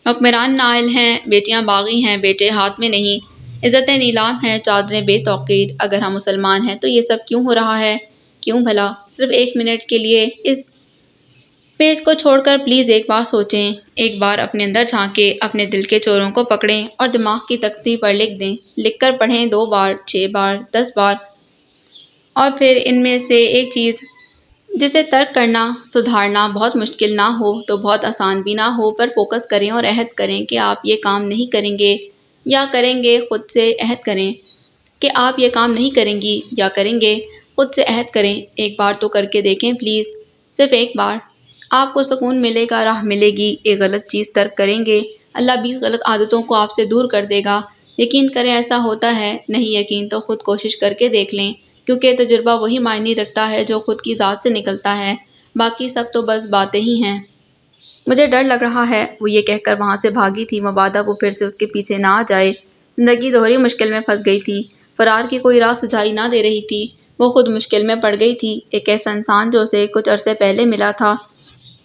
حکمران نائل ہیں، بیٹیاں باغی ہیں، بیٹے ہاتھ میں نہیں، عزتیں نیلام ہیں، چادریں بے توقیر۔ اگر ہم مسلمان ہیں تو یہ سب کیوں ہو رہا ہے؟ کیوں بھلا؟ صرف 1 منٹ کے لیے اس پیج کو چھوڑ کر پلیز ایک بار سوچیں، ایک بار اپنے اندر جھانکیں، اپنے دل کے چوروں کو پکڑیں اور دماغ کی تختی پر لکھ دیں، لکھ کر پڑھیں 2 بار، 6 بار، 10 بار، اور پھر ان میں سے ایک چیز جسے ترک کرنا، سدھارنا بہت مشکل نہ ہو تو بہت آسان بھی نہ ہو، پر فوکس کریں اور عہد کریں کہ آپ یہ کام نہیں کریں گے یا کریں گے۔ خود سے عہد کریں کہ آپ یہ کام نہیں کریں گی یا کریں گے، خود سے عہد کریں۔ ایک بار تو کر کے دیکھیں پلیز، صرف ایک بار۔ آپ کو سکون ملے گا، راہ ملے گی، ایک غلط چیز ترک کریں گے، اللہ 20 غلط عادتوں کو آپ سے دور کر دے گا۔ یقین کریں ایسا ہوتا ہے، نہیں یقین تو خود کوشش کر کے دیکھ لیں، کیونکہ تجربہ وہی معنی رکھتا ہے جو خود کی ذات سے نکلتا ہے، باقی سب تو بس باتیں ہی ہیں۔ مجھے ڈر لگ رہا ہے، وہ یہ کہہ کر وہاں سے بھاگی تھی، مبادا وہ پھر سے اس کے پیچھے نہ آ جائے۔ زندگی دوہری مشکل میں پھنس گئی تھی، فرار کی کوئی راہ سجھائی نہ دے رہی تھی، وہ خود مشکل میں پڑ گئی تھی۔ ایک ایسا انسان جو اسے کچھ عرصے پہلے ملا تھا،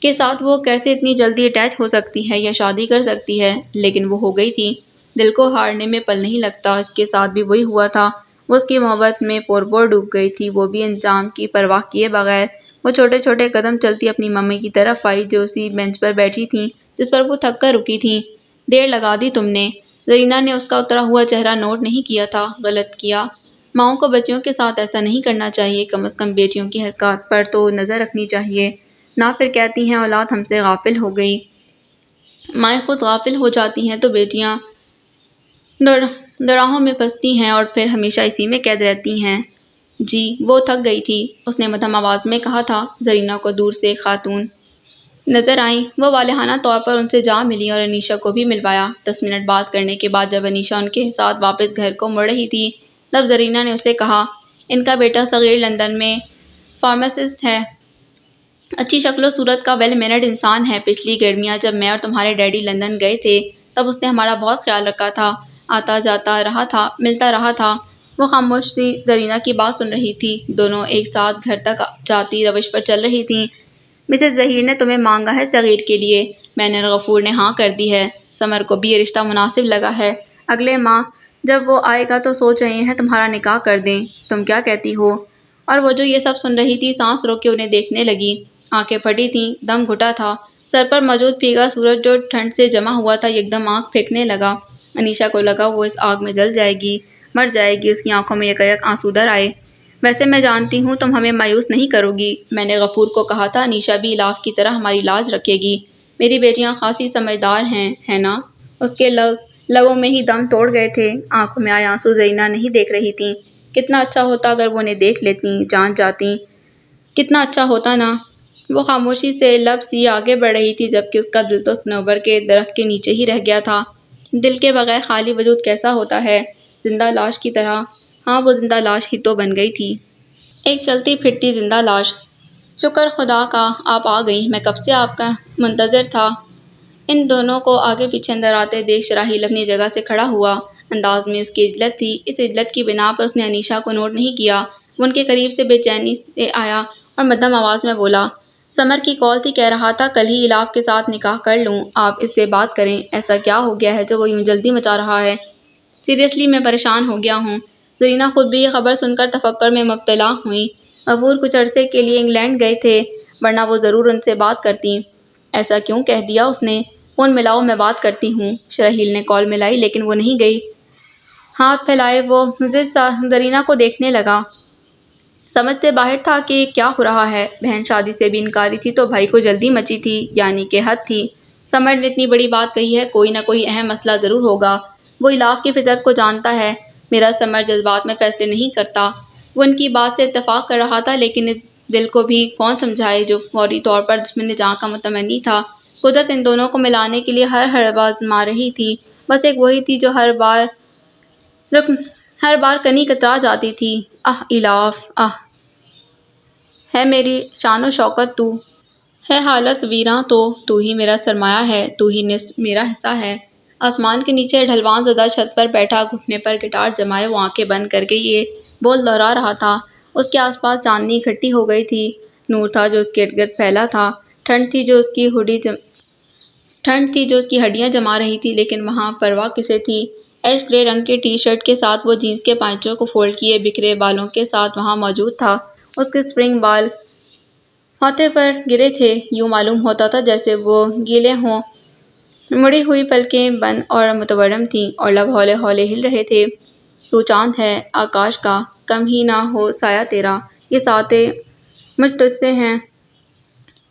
کے ساتھ وہ کیسے اتنی جلدی اٹیچ ہو سکتی ہے یا شادی کر سکتی ہے؟ لیکن وہ ہو گئی تھی، دل کو ہارنے میں پل نہیں لگتا، اس کے ساتھ بھی وہی ہوا تھا، وہ اس کی محبت میں پور پور ڈوب گئی تھی، وہ بھی انجام کی پرواہ کیے بغیر۔ وہ چھوٹے چھوٹے قدم چلتی اپنی ممی کی طرف آئی جو اسی بینچ پر بیٹھی تھیں جس پر وہ تھک کر رکی تھیں۔ دیر لگا دی تم نے۔ زرینہ نے اس کا اترا ہوا چہرہ نوٹ نہیں کیا تھا۔ غلط کیا، ماؤں کو بچیوں کے ساتھ ایسا نہیں کرنا چاہیے، کم از کم بیٹیوں کی حرکات پر تو نظر رکھنی چاہیے، نہ پھر کہتی ہیں اولاد ہم سے غافل ہو گئی۔ مائیں خود غافل ہو جاتی ہیں تو بیٹیاں دوراہوں میں پھنستی ہیں اور پھر ہمیشہ اسی میں قید رہتی ہیں۔ جی وہ تھک گئی تھی، اس نے مدھم آواز میں کہا تھا۔ زرینہ کو دور سے ایک خاتون نظر آئیں، وہ والہانہ طور پر ان سے جا ملی اور انیشا کو بھی ملوایا۔ 10 منٹ بات کرنے کے بعد جب انیشا ان کے ساتھ واپس گھر کو مڑ رہی تھی تب زرینہ نے اسے کہا، ان کا بیٹا صغیر لندن میں فارماسسٹ ہے، اچھی شکل و صورت کا ویل مینرڈ انسان ہے۔ پچھلی گرمیاں جب میں اور تمہارے ڈیڈی لندن گئے تھے تب اس نے ہمارا بہت خیال رکھا تھا، آتا جاتا رہا تھا، ملتا رہا تھا۔ وہ خاموش سی زرینہ کی بات سن رہی تھی، دونوں ایک ساتھ گھر تک جاتی روش پر چل رہی تھیں۔ مسز ظہیر نے تمہیں مانگا ہے صغیر کے لیے، مینر غفور نے ہاں کر دی ہے، سمر کو بھی یہ رشتہ مناسب لگا ہے، اگلے ماہ جب وہ آئے گا تو سوچ رہے ہیں تمہارا نکاح کر دیں، تم کیا کہتی ہو؟ اور وہ جو یہ سب سن رہی تھی سانس روک کے انہیں دیکھنے لگی، آنکھیں پھٹی تھیں، دم گھٹا تھا، سر پر موجود پھیگا سورج جو ٹھنڈ سے جمع ہوا تھا یکدم آنکھ پھینکنے لگا۔ انیشا کو لگا وہ اس آگ میں جل جائے گی، مر جائے گی، اس کی آنکھوں میں یکایک آنسو در آئے۔ ویسے میں جانتی ہوں تم ہمیں مایوس نہیں کرو گی، میں نے غفور کو کہا تھا انیشا بھی الاف کی طرح ہماری لاج رکھے گی، میری بیٹیاں خاصی سمجھدار ہیں، ہے نا؟ اس کے لبوں میں ہی دم توڑ گئے تھے، آنکھوں میں آئے آنسو زرینہ نہیں دیکھ رہی تھیں۔ کتنا اچھا ہوتا اگر وہ انہیں دیکھ لیتیں، جان جاتیں، کتنا اچھا ہوتا نا؟ وہ خاموشی سے لب سی آگے بڑھ رہی تھی جبکہ اس کا دل تو صنوبر کے درخت کے نیچے ہی رہ گیا تھا۔ دل کے بغیر خالی وجود کیسا ہوتا ہے؟ زندہ لاش کی طرح۔ ہاں وہ زندہ لاش ہی تو بن گئی تھی، ایک چلتی پھرتی زندہ لاش۔ شکر خدا کا آپ آ گئیں، میں کب سے آپ کا منتظر تھا۔ ان دونوں کو آگے پیچھے اندر آتے دیکھ شراحیل اپنی جگہ سے کھڑا ہوا، انداز میں اس کی عجلت تھی، اس عجلت کی بنا پر اس نے انیشا کو نوٹ نہیں کیا۔ وہ ان کے قریب سے بے چینی سے آیا اور مدھم آواز میں بولا، سمر کی کال تھی، کہہ رہا تھا کل ہی الاف کے ساتھ نکاح کر لوں، آپ اس سے بات کریں، ایسا کیا ہو گیا ہے جو وہ یوں جلدی مچا رہا ہے؟ سیریسلی میں پریشان ہو گیا ہوں۔ زرینہ خود بھی یہ خبر سن کر تفکر میں مبتلا ہوئیں۔ غفور کچھ عرصے کے لیے انگلینڈ گئے تھے، ورنہ وہ ضرور ان سے بات کرتیں۔ ایسا کیوں کہہ دیا اس نے؟ فون ملاؤ میں بات کرتی ہوں۔ شرحیل نے کال ملائی لیکن وہ نہیں گئی۔ ہاتھ پھیلائے وہ زرینہ کو دیکھنے لگا۔ سمجھ سے باہر تھا کہ کیا ہو رہا ہے۔ بہن شادی سے بھی انکاری تھی تو بھائی کو جلدی مچی تھی، یعنی کہ حد تھی۔ سمر نے اتنی بڑی بات کہی ہے، کوئی نہ کوئی اہم مسئلہ ضرور ہوگا۔ وہ الاف کی فطرت کو جانتا ہے۔ میرا سمر جذبات میں فیصلے نہیں کرتا۔ وہ ان کی بات سے اتفاق کر رہا تھا، لیکن اس دل کو بھی کون سمجھائے جو فوری طور پر دشمن جاں کا متمنی تھا۔ قدرت ان دونوں کو ملانے کے لیے ہر حربہ آزما رہی تھی، بس ایک وہی تھی جو ہر بار کنی کترا جاتی تھی۔ آہ الاف، آہ! ہے میری شان و شوکت تو، ہے حالت ویراں تو ہی میرا سرمایہ ہے، تو ہی نصف میرا حصہ ہے۔ آسمان کے نیچے ڈھلوان زدہ چھت پر بیٹھا گھٹنے پر گٹار جمائے وہ آنکھیں بند کر کے یہ بول دہرا رہا تھا۔ اس کے آس پاس چاندنی اکٹھی ہو گئی تھی، نور تھا جو اس کے ارد گرد پھیلا تھا، ٹھنڈ تھی جو اس کی ہڈیاں جما رہی تھی، لیکن وہاں پرواہ کسے تھی؟ ایش گرے رنگ کے ٹی شرٹ کے ساتھ وہ جینس کے پائچوں کو فولڈ کیے بکھرے بالوں کے ساتھ وہاں موجود تھا۔ اس کے اسپرنگ بال ہاتھے پر گرے تھے، یوں معلوم ہوتا تھا جیسے وہ گیلے ہوں۔ مڑی ہوئی پلکیں بند اور متورم تھیں اور لب ہولے ہولے ہل رہے تھے۔ تو چاند ہے آکاش کا، کم ہی نہ ہو سایہ تیرا، یہ ساتیں مجھ تجھ سے ہیں۔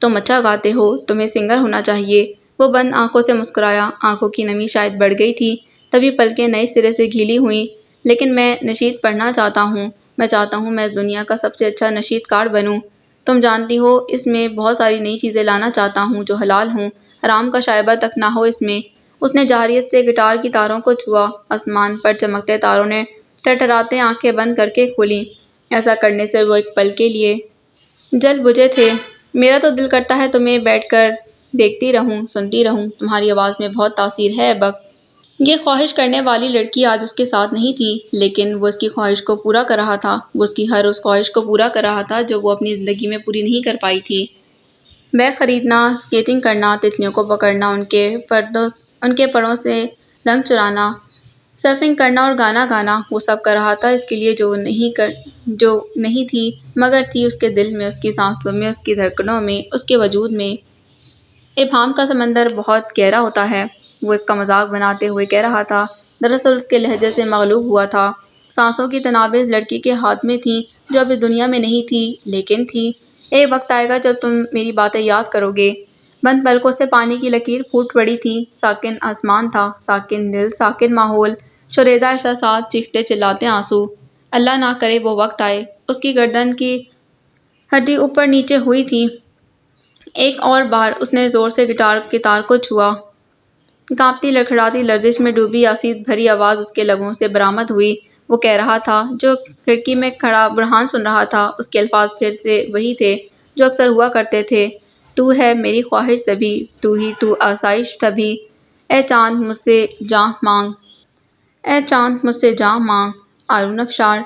تم اچھا گاتے ہو، تمہیں سنگر ہونا چاہیے۔ وہ بند آنکھوں سے مسکرایا، آنکھوں کی نمی شاید بڑھ گئی تھی، تبھی پلکیں نئے سرے سے گیلی ہوئیں۔ لیکن میں نشید پڑھنا چاہتا ہوں، میں چاہتا ہوں میں اس دنیا کا سب سے اچھا نشید کار بنوں۔ تم جانتی ہو اس میں بہت ساری نئی چیزیں لانا چاہتا ہوں جو حلال ہوں، حرام کا شائبہ تک نہ ہو اس میں۔ اس نے جارحیت سے گٹار کی تاروں کو چھوا، آسمان پر چمکتے تاروں نے ٹھٹھراتے آنکھیں بند کر کے کھولیں۔ ایسا کرنے سے وہ ایک پل کے لیے جل بجھے تھے۔ میرا تو دل کرتا ہے تمہیں بیٹھ کر دیکھتی رہوں، سنتی رہوں، تمہاری آواز میں بہت تاثیر ہے ایبک۔ یہ خواہش کرنے والی لڑکی آج اس کے ساتھ نہیں تھی، لیکن وہ اس کی خواہش کو پورا کر رہا تھا، وہ اس کی ہر اس خواہش کو پورا کر رہا تھا جو وہ اپنی زندگی میں پوری نہیں کر پائی تھی۔ بیگ خریدنا، اسکیٹنگ کرنا، تتلیوں کو پکڑنا، ان کے پروں سے رنگ چرانا، سرفنگ کرنا اور گانا گانا، وہ سب کر رہا تھا اس کے لیے جو نہیں تھی مگر تھی اس کے دل میں، اس کی سانسوں میں، اس کی دھڑکنوں میں، اس کے وجود میں۔ ابہام کا سمندر بہت گہرا ہوتا ہے، وہ اس کا مذاق بناتے ہوئے کہہ رہا تھا، دراصل اس کے لہجے سے مغلوب ہوا تھا۔ سانسوں کی تنابیں اس لڑکی کے ہاتھ میں تھیں جو اب اس دنیا میں نہیں تھی، لیکن تھی۔ ایک وقت آئے گا جب تم میری باتیں یاد کرو گے۔ بند پلکوں سے پانی کی لکیر پھوٹ پڑی تھی، ساکن آسمان تھا، ساکن دل، ساکن ماحول، شوریدہ احساسات، چیختے چلاتے آنسو۔ اللہ نہ کرے وہ وقت آئے۔ اس کی گردن کی ہڈی اوپر نیچے ہوئی تھی۔ ایک اور بار اس نے زور سے گٹار کے تار کو چھوا۔ کانپتی لڑکھڑاتی لرزش میں ڈوبی یاسیت بھری آواز اس کے لبوں سے برآمد ہوئی۔ وہ کہہ رہا تھا، جو کھڑکی میں کھڑا برہان سن رہا تھا، اس کے الفاظ پھر سے وہی تھے جو اکثر ہوا کرتے تھے، تو ہے میری خواہش سبھی، تو ہی تو آسائش سبھی، اے چاند مجھ سے جاں مانگ، اے چاند مجھ سے جاں مانگ، آرون افشار۔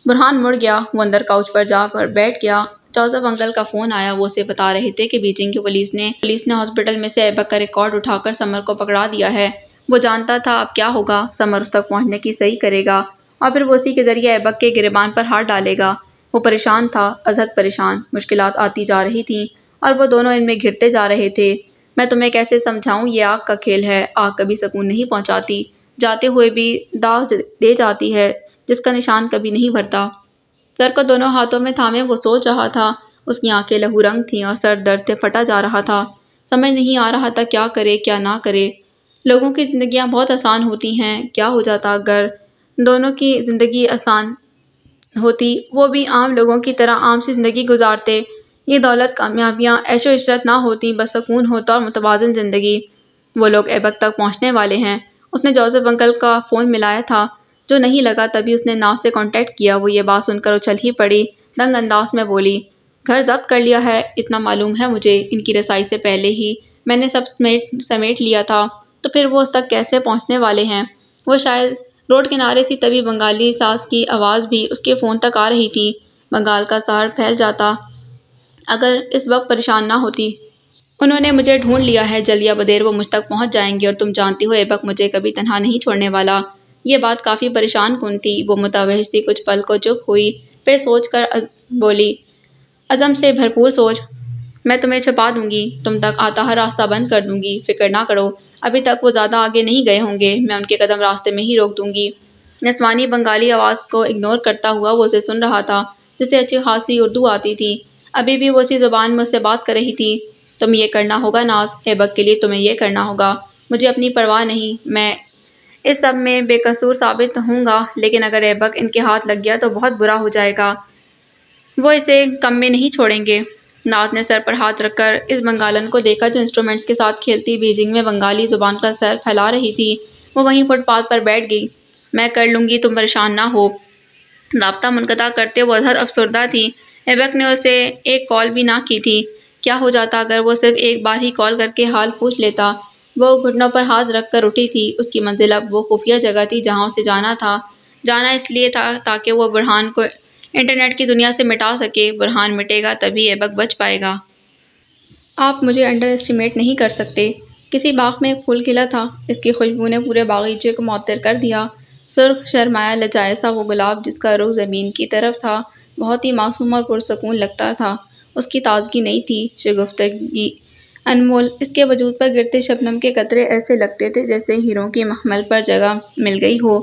برہان مڑ گیا، وہ اندر کاؤچ پر جا بیٹھ گیا۔ جوزف انکل کا فون آیا، وہ اسے بتا رہے تھے کہ بیجنگ کی پولیس نے ہاسپٹل میں سے ایبک کا ریکارڈ اٹھا کر سمر کو پکڑا دیا ہے۔ وہ جانتا تھا اب کیا ہوگا، سمر اس تک پہنچنے کی صحیح کرے گا اور پھر وہ اسی کے ذریعے ایبک کے گریبان پر ہاتھ ڈالے گا۔ وہ پریشان تھا، ازحد پریشان، مشکلات آتی جا رہی تھیں اور وہ دونوں ان میں گھرتے جا رہے تھے۔ میں تمہیں کیسے سمجھاؤں، یہ آگ کا کھیل ہے، آگ کبھی سکون نہیں پہنچاتی، جاتے ہوئے بھی داغ دے جاتی ہے جس کا نشان کبھی نہیں بھرتا۔ سر کو دونوں ہاتھوں میں تھامے وہ سوچ رہا تھا، اس کی آنکھیں لہو رنگ تھیں اور سر درد سے پھٹا جا رہا تھا۔ سمجھ نہیں آ رہا تھا کیا کرے کیا نہ کرے۔ لوگوں کی زندگیاں بہت آسان ہوتی ہیں، کیا ہو جاتا اگر دونوں کی زندگی آسان ہوتی، وہ بھی عام لوگوں کی طرح عام سی زندگی گزارتے، یہ دولت، کامیابیاں، عیش و عشرت نہ ہوتی، بس سکون ہوتا اور متوازن زندگی۔ وہ لوگ ایبک تک پہنچنے والے ہیں۔ اس نے جوزف انکل کا فون ملایا تھا، جو نہیں لگا، تبھی اس نے ناز سے کانٹیکٹ کیا۔ وہ یہ بات سن کر اچھل ہی پڑی، دنگ انداز میں بولی، گھر ضبط کر لیا ہے، اتنا معلوم ہے مجھے، ان کی رسائی سے پہلے ہی میں نے سب سمیٹ لیا تھا، تو پھر وہ اس تک کیسے پہنچنے والے ہیں؟ وہ شاید روڈ کنارے تھی، تبھی بنگالی ساز کی آواز بھی اس کے فون تک آ رہی تھی۔ بنگال کا سحر پھیل جاتا اگر اس وقت پریشان نہ ہوتی۔ انہوں نے مجھے ڈھونڈ لیا ہے، جلد یا بدیر وہ مجھ تک پہنچ جائیں گے، اور تم جانتی ہو ایبک مجھے کبھی تنہا نہیں چھوڑنے والا۔ یہ بات کافی پریشان کن تھی۔ وہ متوحش سی، کچھ پل کو چپ ہوئی، پھر سوچ کر بولی، عزم سے بھرپور سوچ، میں تمہیں چھپا دوں گی، تم تک آتا ہر راستہ بند کر دوں گی، فکر نہ کرو، ابھی تک وہ زیادہ آگے نہیں گئے ہوں گے، میں ان کے قدم راستے میں ہی روک دوں گی۔ نسوانی بنگالی آواز کو اگنور کرتا ہوا وہ اسے سن رہا تھا۔ جسے اچھی خاصی اردو آتی تھی، ابھی بھی وہ اسی زبان میں اس سے بات کر رہی تھی۔ تمہیں یہ کرنا ہوگا ناز، ایبک کے لیے تمہیں یہ کرنا ہوگا۔ مجھے اپنی پرواہ نہیں، میں اس سب میں بے قصور ثابت ہوں گا، لیکن اگر ایبک ان کے ہاتھ لگ گیا تو بہت برا ہو جائے گا۔ وہ اسے کم میں نہیں چھوڑیں گے۔ ناز نے سر پر ہاتھ رکھ کر اس بنگالن کو دیکھا جو انسٹرومنٹس کے ساتھ کھیلتی بیجنگ میں بنگالی زبان کا سر پھیلا رہی تھی۔ وہ وہیں فٹ پاتھ پر بیٹھ گئی۔ میں کر لوں گی، تم پریشان نہ ہو۔ رابطہ منقطع کرتے وہ ازحد افسردہ تھی۔ ایبک نے اسے ایک کال بھی نہ کی تھی۔ کیا ہو جاتا اگر وہ صرف ایک بار ہی کال کر کے حال پوچھ لیتا؟ وہ گھٹنوں پر ہاتھ رکھ کر اٹھی تھی۔ اس کی منزل اب وہ خفیہ جگہ تھی جہاں اسے جانا تھا۔ جانا اس لیے تھا تاکہ وہ برہان کو انٹرنیٹ کی دنیا سے مٹا سکے۔ برہان مٹے گا تبھی ایبک بچ پائے گا۔ آپ مجھے انڈر اسٹیمیٹ نہیں کر سکتے۔ کسی باغ میں ایک پھول کھلا تھا۔ اس کی خوشبو نے پورے باغیچے کو معطر کر دیا۔ سرخ شرمایا لجائے سا وہ گلاب جس کا رخ زمین کی طرف تھا بہت ہی معصوم اور پرسکون لگتا تھا۔ اس کی تازگی نہیں تھی، شگفتگی انمول۔ اس کے وجود پر گرتے شبنم کے قطرے ایسے لگتے تھے جیسے ہیروں کی مخمل پر جگہ مل گئی ہو۔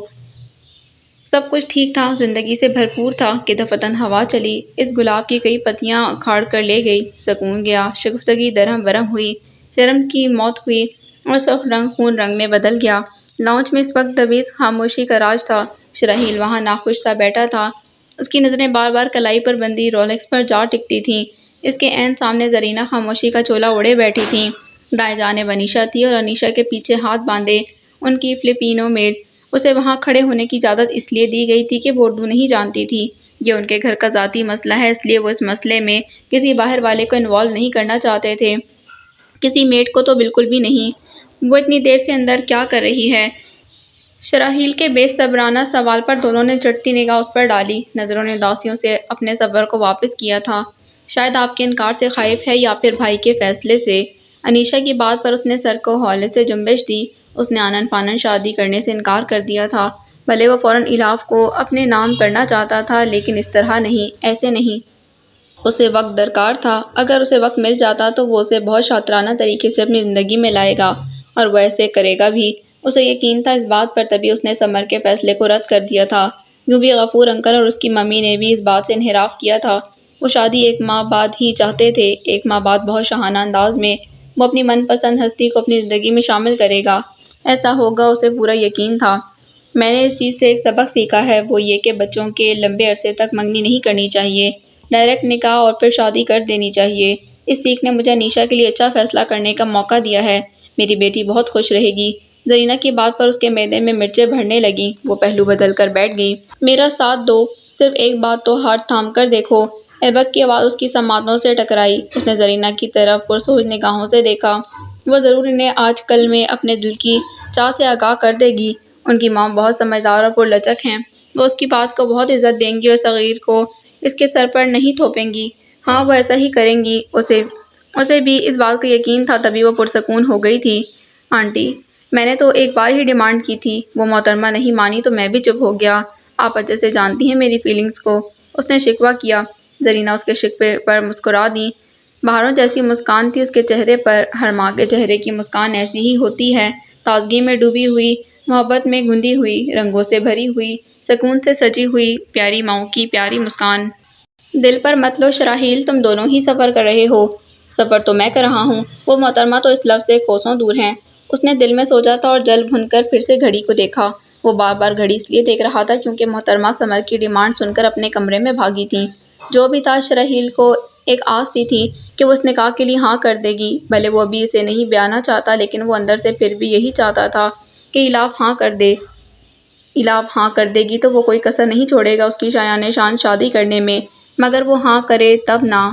سب کچھ ٹھیک تھا، زندگی سے بھرپور تھا کہ دفتن ہوا چلی، اس گلاب کی کئی پتیاں اکھاڑ کر لے گئی۔ سکون گیا، شگفتگی درہم برہم ہوئی، شرم کی موت ہوئی اور سرخ رنگ خون رنگ میں بدل گیا۔ لاؤنج میں اس وقت طویل خاموشی کا راج تھا۔ شراحیل وہاں ناخوش سا بیٹھا تھا۔ اس کی نظریں بار بار کلائی پر بندی رولکس پر جا ٹکتی تھیں۔ اس کے عین سامنے زرینہ خاموشی کا چولا اوڑھے بیٹھی تھی۔ دائیں جانب انیشا تھی اور انیشا کے پیچھے ہاتھ باندھے ان کی فلپینو میڈ۔ اسے وہاں کھڑے ہونے کی اجازت اس لیے دی گئی تھی کہ وہ اردو نہیں جانتی تھی۔ یہ ان کے گھر کا ذاتی مسئلہ ہے، اس لیے وہ اس مسئلے میں کسی باہر والے کو انوالو نہیں کرنا چاہتے تھے، کسی میڈ کو تو بالکل بھی نہیں۔ وہ اتنی دیر سے اندر کیا کر رہی ہے؟ شراحیل کے بے صبرانہ سوال پر دونوں نے چڑھتی نگاہ اس پر ڈالی۔ نظروں نے اداسیوں سے اپنے صبر کو واپس کیا تھا۔ شاید آپ کے انکار سے خائف ہے یا پھر بھائی کے فیصلے سے۔ انیشا کی بات پر اس نے سر کو ہولے سے جنبش دی۔ اس نے آنن فانن شادی کرنے سے انکار کر دیا تھا۔ بھلے وہ فوراً الاف کو اپنے نام کرنا چاہتا تھا لیکن اس طرح نہیں، ایسے نہیں۔ اسے وقت درکار تھا۔ اگر اسے وقت مل جاتا تو وہ اسے بہت شاطرانہ طریقے سے اپنی زندگی میں لائے گا اور وہ ایسے کرے گا بھی۔ اسے یقین تھا اس بات پر، تبھی اس نے سمر کے فیصلے کو رد کر دیا تھا۔ یوں بھی غفور انکل اور اس کی ممی نے بھی اس بات سے انحراف کیا تھا۔ وہ شادی ایک ماہ بعد ہی چاہتے تھے، ایک ماہ بعد بہت شاہانہ انداز میں وہ اپنی من پسند ہستی کو اپنی زندگی میں شامل کرے گا۔ ایسا ہوگا، اسے پورا یقین تھا۔ میں نے اس چیز سے ایک سبق سیکھا ہے، وہ یہ کہ بچوں کے لمبے عرصے تک منگنی نہیں کرنی چاہیے، ڈائریکٹ نکاح اور پھر شادی کر دینی چاہیے۔ اس سیکھ نے مجھے انیشا کے لیے اچھا فیصلہ کرنے کا موقع دیا ہے۔ میری بیٹی بہت خوش رہے گی۔ زرینہ کی بات پر اس کے معدے میں مرچیں بھرنے لگیں۔ وہ پہلو بدل کر بیٹھ گئی۔ میرا ساتھ دو، صرف ایک بات تو ہاتھ تھام کر دیکھو۔ ایبک کی آواز اس کی سماعتوں سے ٹکرائی۔ اس نے زرینہ کی طرف پرسوز نگاہوں سے دیکھا۔ وہ ضرور انہیں آج کل میں اپنے دل کی چاہ سے آگاہ کر دے گی۔ ان کی ماں بہت سمجھدار اور پرلچک ہیں۔ وہ اس کی بات کو بہت عزت دیں گی اور صغیر کو اس کے سر پر نہیں تھوپیں گی۔ ہاں، وہ ایسا ہی کریں گی۔ اسے بھی اس بات کا یقین تھا، تبھی وہ پرسکون ہو گئی تھی۔ آنٹی، میں نے تو ایک بار ہی ڈیمانڈ کی تھی، وہ محترمہ نہیں مانی تو میں بھی چپ ہو گیا۔ آپ اچھے سے جانتی ہیں میری فیلنگز کو، اس نے شکوہ کیا۔ زرینہ اس کے شکوے پر مسکرا دی۔ بہاروں جیسی مسکان تھی اس کے چہرے پر۔ ہر ماں کے چہرے کی مسکان ایسی ہی ہوتی ہے، تازگی میں ڈوبی ہوئی، محبت میں گندھی ہوئی، رنگوں سے بھری ہوئی، سکون سے سجی ہوئی، پیاری ماؤں کی پیاری مسکان۔ دل پر مت لو شراحیل، تم دونوں ہی سفر کر رہے ہو۔ سفر تو میں کر رہا ہوں، وہ محترمہ تو اس لفظ سے کوسوں دور ہیں۔ اس نے دل میں سوچا تھا اور جل بھن کر پھر سے گھڑی کو دیکھا۔ وہ بار بار گھڑی اس لیے دیکھ رہا تھا کیونکہ محترمہ سمر کی ڈیمانڈ سن کر اپنے کمرے میں بھاگی تھیں۔ جو بھی تھا، شراحیل کو ایک آس سی تھی کہ وہ اس نکاح کے لیے ہاں کر دے گی۔ بھلے وہ ابھی اسے نہیں بیانا چاہتا لیکن وہ اندر سے پھر بھی یہی چاہتا تھا کہ الاف ہاں کر دے۔ الاف ہاں کر دے گی تو وہ کوئی کسر نہیں چھوڑے گا اس کی شایان شان شادی کرنے میں، مگر وہ ہاں کرے تب نا۔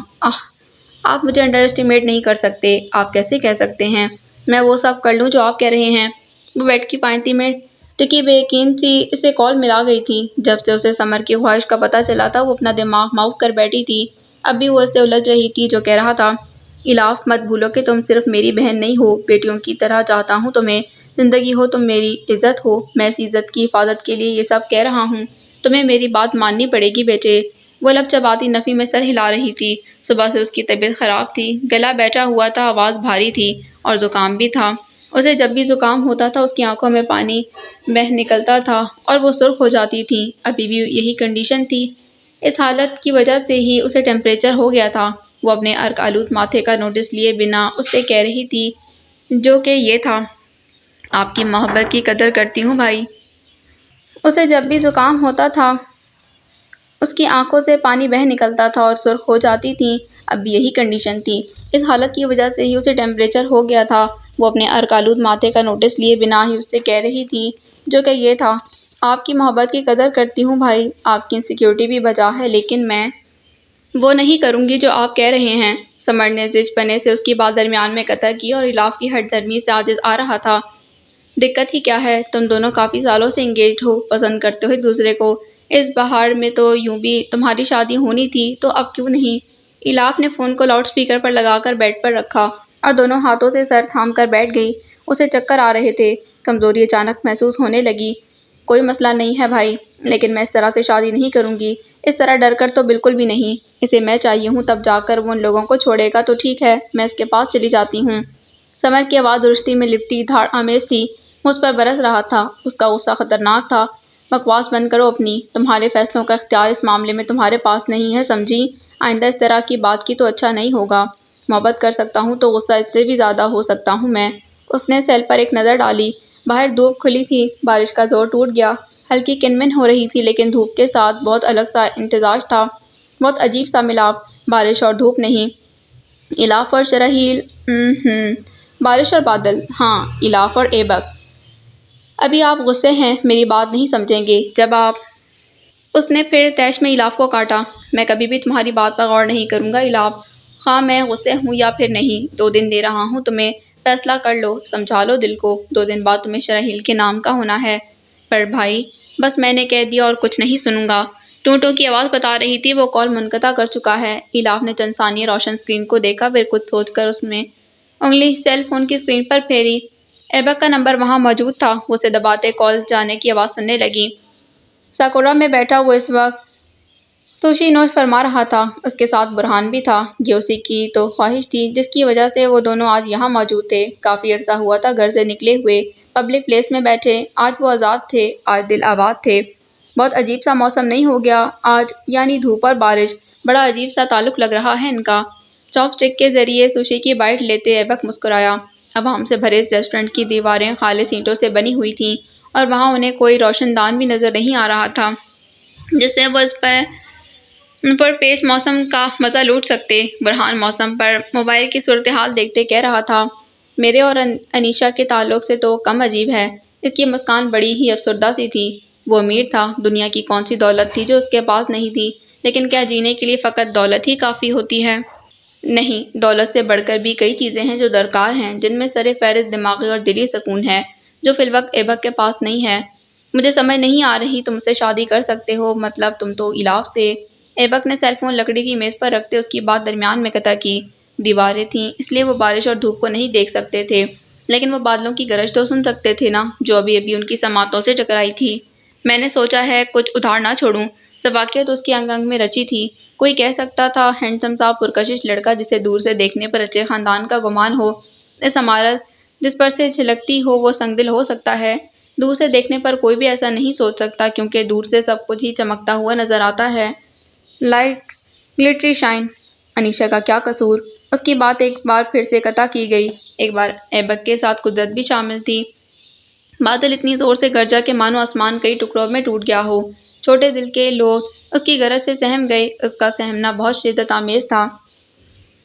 آپ مجھے انڈر اسٹیمیٹ نہیں کر سکتے۔ آپ کیسے کہہ سکتے ہیں میں وہ سب کر لوں جو آپ کہہ رہے ہیں؟ وہ بیڈ کی پائنتی میں ٹکی بے یقین سی اسے کال ملا گئی تھی۔ جب سے اسے سمر کی خواہش کا پتہ چلا تھا وہ اپنا دماغ معاف کر بیٹھی تھی۔ اب بھی وہ اس سے الجھ رہی تھی جو کہہ رہا تھا۔ الاف، مت بھولو کہ تم صرف میری بہن نہیں ہو، بیٹیوں کی طرح چاہتا ہوں تمہیں، زندگی ہو تم میری، عزت ہو۔ میں اس عزت کی حفاظت کے لیے یہ سب کہہ رہا ہوں، تمہیں میری بات ماننی پڑے گی بیٹے۔ وہ لب چباتی نفی میں سر ہلا رہی تھی۔ صبح سے اس کی طبیعت خراب تھی، گلا بیٹھا ہوا تھا، آواز بھاری تھی اور زکام بھی تھا۔ اسے جب بھی زکام ہوتا تھا اس کی آنکھوں میں پانی بہہ نکلتا تھا اور وہ سرخ ہو جاتی تھیں۔ ابھی بھی یہی کنڈیشن تھی۔ اس حالت کی وجہ سے ہی اسے ٹیمپریچر ہو گیا تھا۔ وہ اپنے عرق آلود ماتھے کا نوٹس لیے بنا اس سے کہہ رہی تھی، جو کہ یہ تھا، آپ کی محبت کی قدر کرتی ہوں بھائی۔ اسے جب بھی زکام ہوتا تھا اس کی آنکھوں سے پانی بہہ نکلتا تھا اور سرخ ہو جاتی تھیں۔ اب بھی یہی کنڈیشن تھی۔ اس حالت کی وجہ سے ہی اسے ٹیمپریچر ہو گیا تھا۔ وہ اپنے عرق آلود ماتھے کا نوٹس لیے بنا ہی اس سے کہہ رہی تھی، جو کہ یہ تھا، آپ کی محبت کی قدر کرتی ہوں بھائی۔ آپ کی انسیکیورٹی بھی بجا ہے، لیکن میں وہ نہیں کروں گی جو آپ کہہ رہے ہیں۔ سمر نے زچ پنے سے اس کی بات درمیان میں قطع کی اور الاف کی ہٹ درمی سے عاجز آ رہا تھا۔ دقت ہی کیا ہے؟ تم دونوں کافی سالوں سے انگیجڈ ہو، پسند کرتے ہو ایک دوسرے کو۔ اس بہار میں تو یوں بھی تمہاری شادی ہونی تھی، تو اب کیوں نہیں؟ الاف نے فون کو لاؤڈ سپیکر پر لگا کر بیڈ پر رکھا اور دونوں ہاتھوں سے سر تھام کر بیٹھ گئی۔ اسے چکر آ رہے تھے، کمزوری اچانک محسوس ہونے لگی۔ کوئی مسئلہ نہیں ہے بھائی، لیکن میں اس طرح سے شادی نہیں کروں گی، اس طرح ڈر کر تو بالکل بھی نہیں۔ اسے میں چاہیے ہوں، تب جا کر وہ ان لوگوں کو چھوڑے گا تو ٹھیک ہے، میں اس کے پاس چلی جاتی ہوں۔ سمر کی آواز درستی میں لپٹی دھاڑ آمیز تھی۔ وہ اس پر برس رہا تھا۔ اس کا غصہ خطرناک تھا۔ بکواس بند کرو اپنی، تمہارے فیصلوں کا اختیار اس معاملے میں تمہارے پاس نہیں ہے، سمجھی؟ آئندہ اس طرح کی بات کی تو اچھا نہیں ہوگا۔ محبت کر سکتا ہوں تو غصہ اس سے بھی زیادہ ہو سکتا ہوں میں۔ اس نے سیل پر ایک نظر ڈالی۔ باہر دھوپ کھلی تھی، بارش کا زور ٹوٹ گیا۔ ہلکی کنمن ہو رہی تھی، لیکن دھوپ کے ساتھ بہت الگ سا امتزاج تھا، بہت عجیب سا ملاپ۔ بارش اور دھوپ نہیں، الاف اور شرحیل، بارش اور بادل، ہاں، الاف اور ایبک۔ ابھی آپ غصے ہیں، میری بات نہیں سمجھیں گے، جب آپ… اس نے پھر طیش میں الاف کو کاٹا۔ میں کبھی بھی تمہاری بات پر غور نہیں کروں گا الاف، خواہ میں غصے ہوں یا پھر نہیں۔ 2 دن دے رہا ہوں تمہیں، فیصلہ کر لو، سمجھا لو دل کو۔ 2 دن بعد تمہیں شرحیل کے نام کا ہونا ہے۔ پر بھائی، بس میں نے کہہ دیا اور کچھ نہیں سنوں گا۔ ٹوں کی آواز بتا رہی تھی وہ کال منقطع کر چکا ہے۔ الاف نے چند ثانیے روشن اسکرین کو دیکھا، پھر کچھ سوچ کر اس میں انگلی سیل فون کی اسکرین پر پھیری۔ ایبک کا نمبر وہاں موجود تھا۔ وہ اسے دباتے کال جانے کی آواز سننے لگی۔ ساکورا میں بیٹھا وہ اس وقت سوشی نوش فرما رہا تھا۔ اس کے ساتھ برہان بھی تھا۔ یہ اسی کی تو خواہش تھی جس کی وجہ سے وہ دونوں آج یہاں موجود تھے۔ کافی عرصہ ہوا تھا گھر سے نکلے ہوئے، پبلک پلیس میں بیٹھے۔ آج وہ آزاد تھے، آج دل آباد تھے۔ بہت عجیب سا موسم نہیں ہو گیا آج؟ یعنی دھوپ اور بارش، بڑا عجیب سا تعلق لگ رہا ہے ان کا۔ چاپ اسٹک کے ذریعے سوشی کی بائٹ لیتے ایبک مسکرایا۔ عوام سے بھرے اس ریسٹورنٹ کی دیواریں خالص اینٹوں سے بنی ہوئی تھیں اور وہاں انہیں کوئی روشن دان بھی نظر نہیں آ رہا تھا جس سے وہ اس پرپیش موسم کا مزہ لوٹ سکتے۔ برہان موسم پر موبائل کی صورتحال دیکھتے کہہ رہا تھا، میرے اور انیشا کے تعلق سے تو کم عجیب ہے۔ اس کی مسکان بڑی ہی افسردہ سی تھی۔ وہ امیر تھا، دنیا کی کون سی دولت تھی جو اس کے پاس نہیں تھی؟ لیکن کیا جینے کے لیے فقط دولت ہی کافی ہوتی ہے؟ نہیں، دولت سے بڑھ کر بھی کئی چیزیں ہیں جو درکار ہیں، جن میں سر فہرست دماغی اور دلی سکون ہے، جو فی الوقت ایبک کے پاس نہیں ہے۔ مجھے سمجھ نہیں آ رہی، تم اس سے شادی کر سکتے ہو، مطلب تم تو الاف سے… ایبک نے سیل فون لکڑی کی میز پر رکھتے اس کی بات درمیان میں قطع کی۔ دیواریں تھیں، اس لیے وہ بارش اور دھوپ کو نہیں دیکھ سکتے تھے، لیکن وہ بادلوں کی گرج تو سن سکتے تھے نا، جو ابھی ابھی ان کی سماعتوں سے ٹکرائی تھی۔ میں نے سوچا ہے کچھ ادھار نہ چھوڑوں۔ سباقیت تو اس کی انگ انگ میں رچی تھی۔ کوئی کہہ سکتا تھا ہینڈسم سا پرکشش لڑکا جسے دور سے دیکھنے پر اچھے خاندان کا گمان ہو۔ اس عمارت جس پر سے جھلکتی ہو وہ سنگ دل ہو سکتا ہے۔ دور سے دیکھنے پر کوئی بھی ایسا نہیں سوچ سکتا، کیونکہ دور سے سب کچھ ہی چمکتا ہوا نظر آتا ہے، لائٹ گلٹری شائن۔ انیشا کا کیا قصور؟ اس کی بات ایک بار پھر سے قطع کی گئی۔ ایک بار ایبک کے ساتھ قدرت بھی شامل تھی۔ بادل اتنی زور سے گرجا کہ مانو آسمان کئی ٹکڑوں میں ٹوٹ گیا ہو۔ چھوٹے دل کے لوگ اس کی گرج سے سہم گئے۔ اس کا سہمنا بہت شدت آمیز تھا۔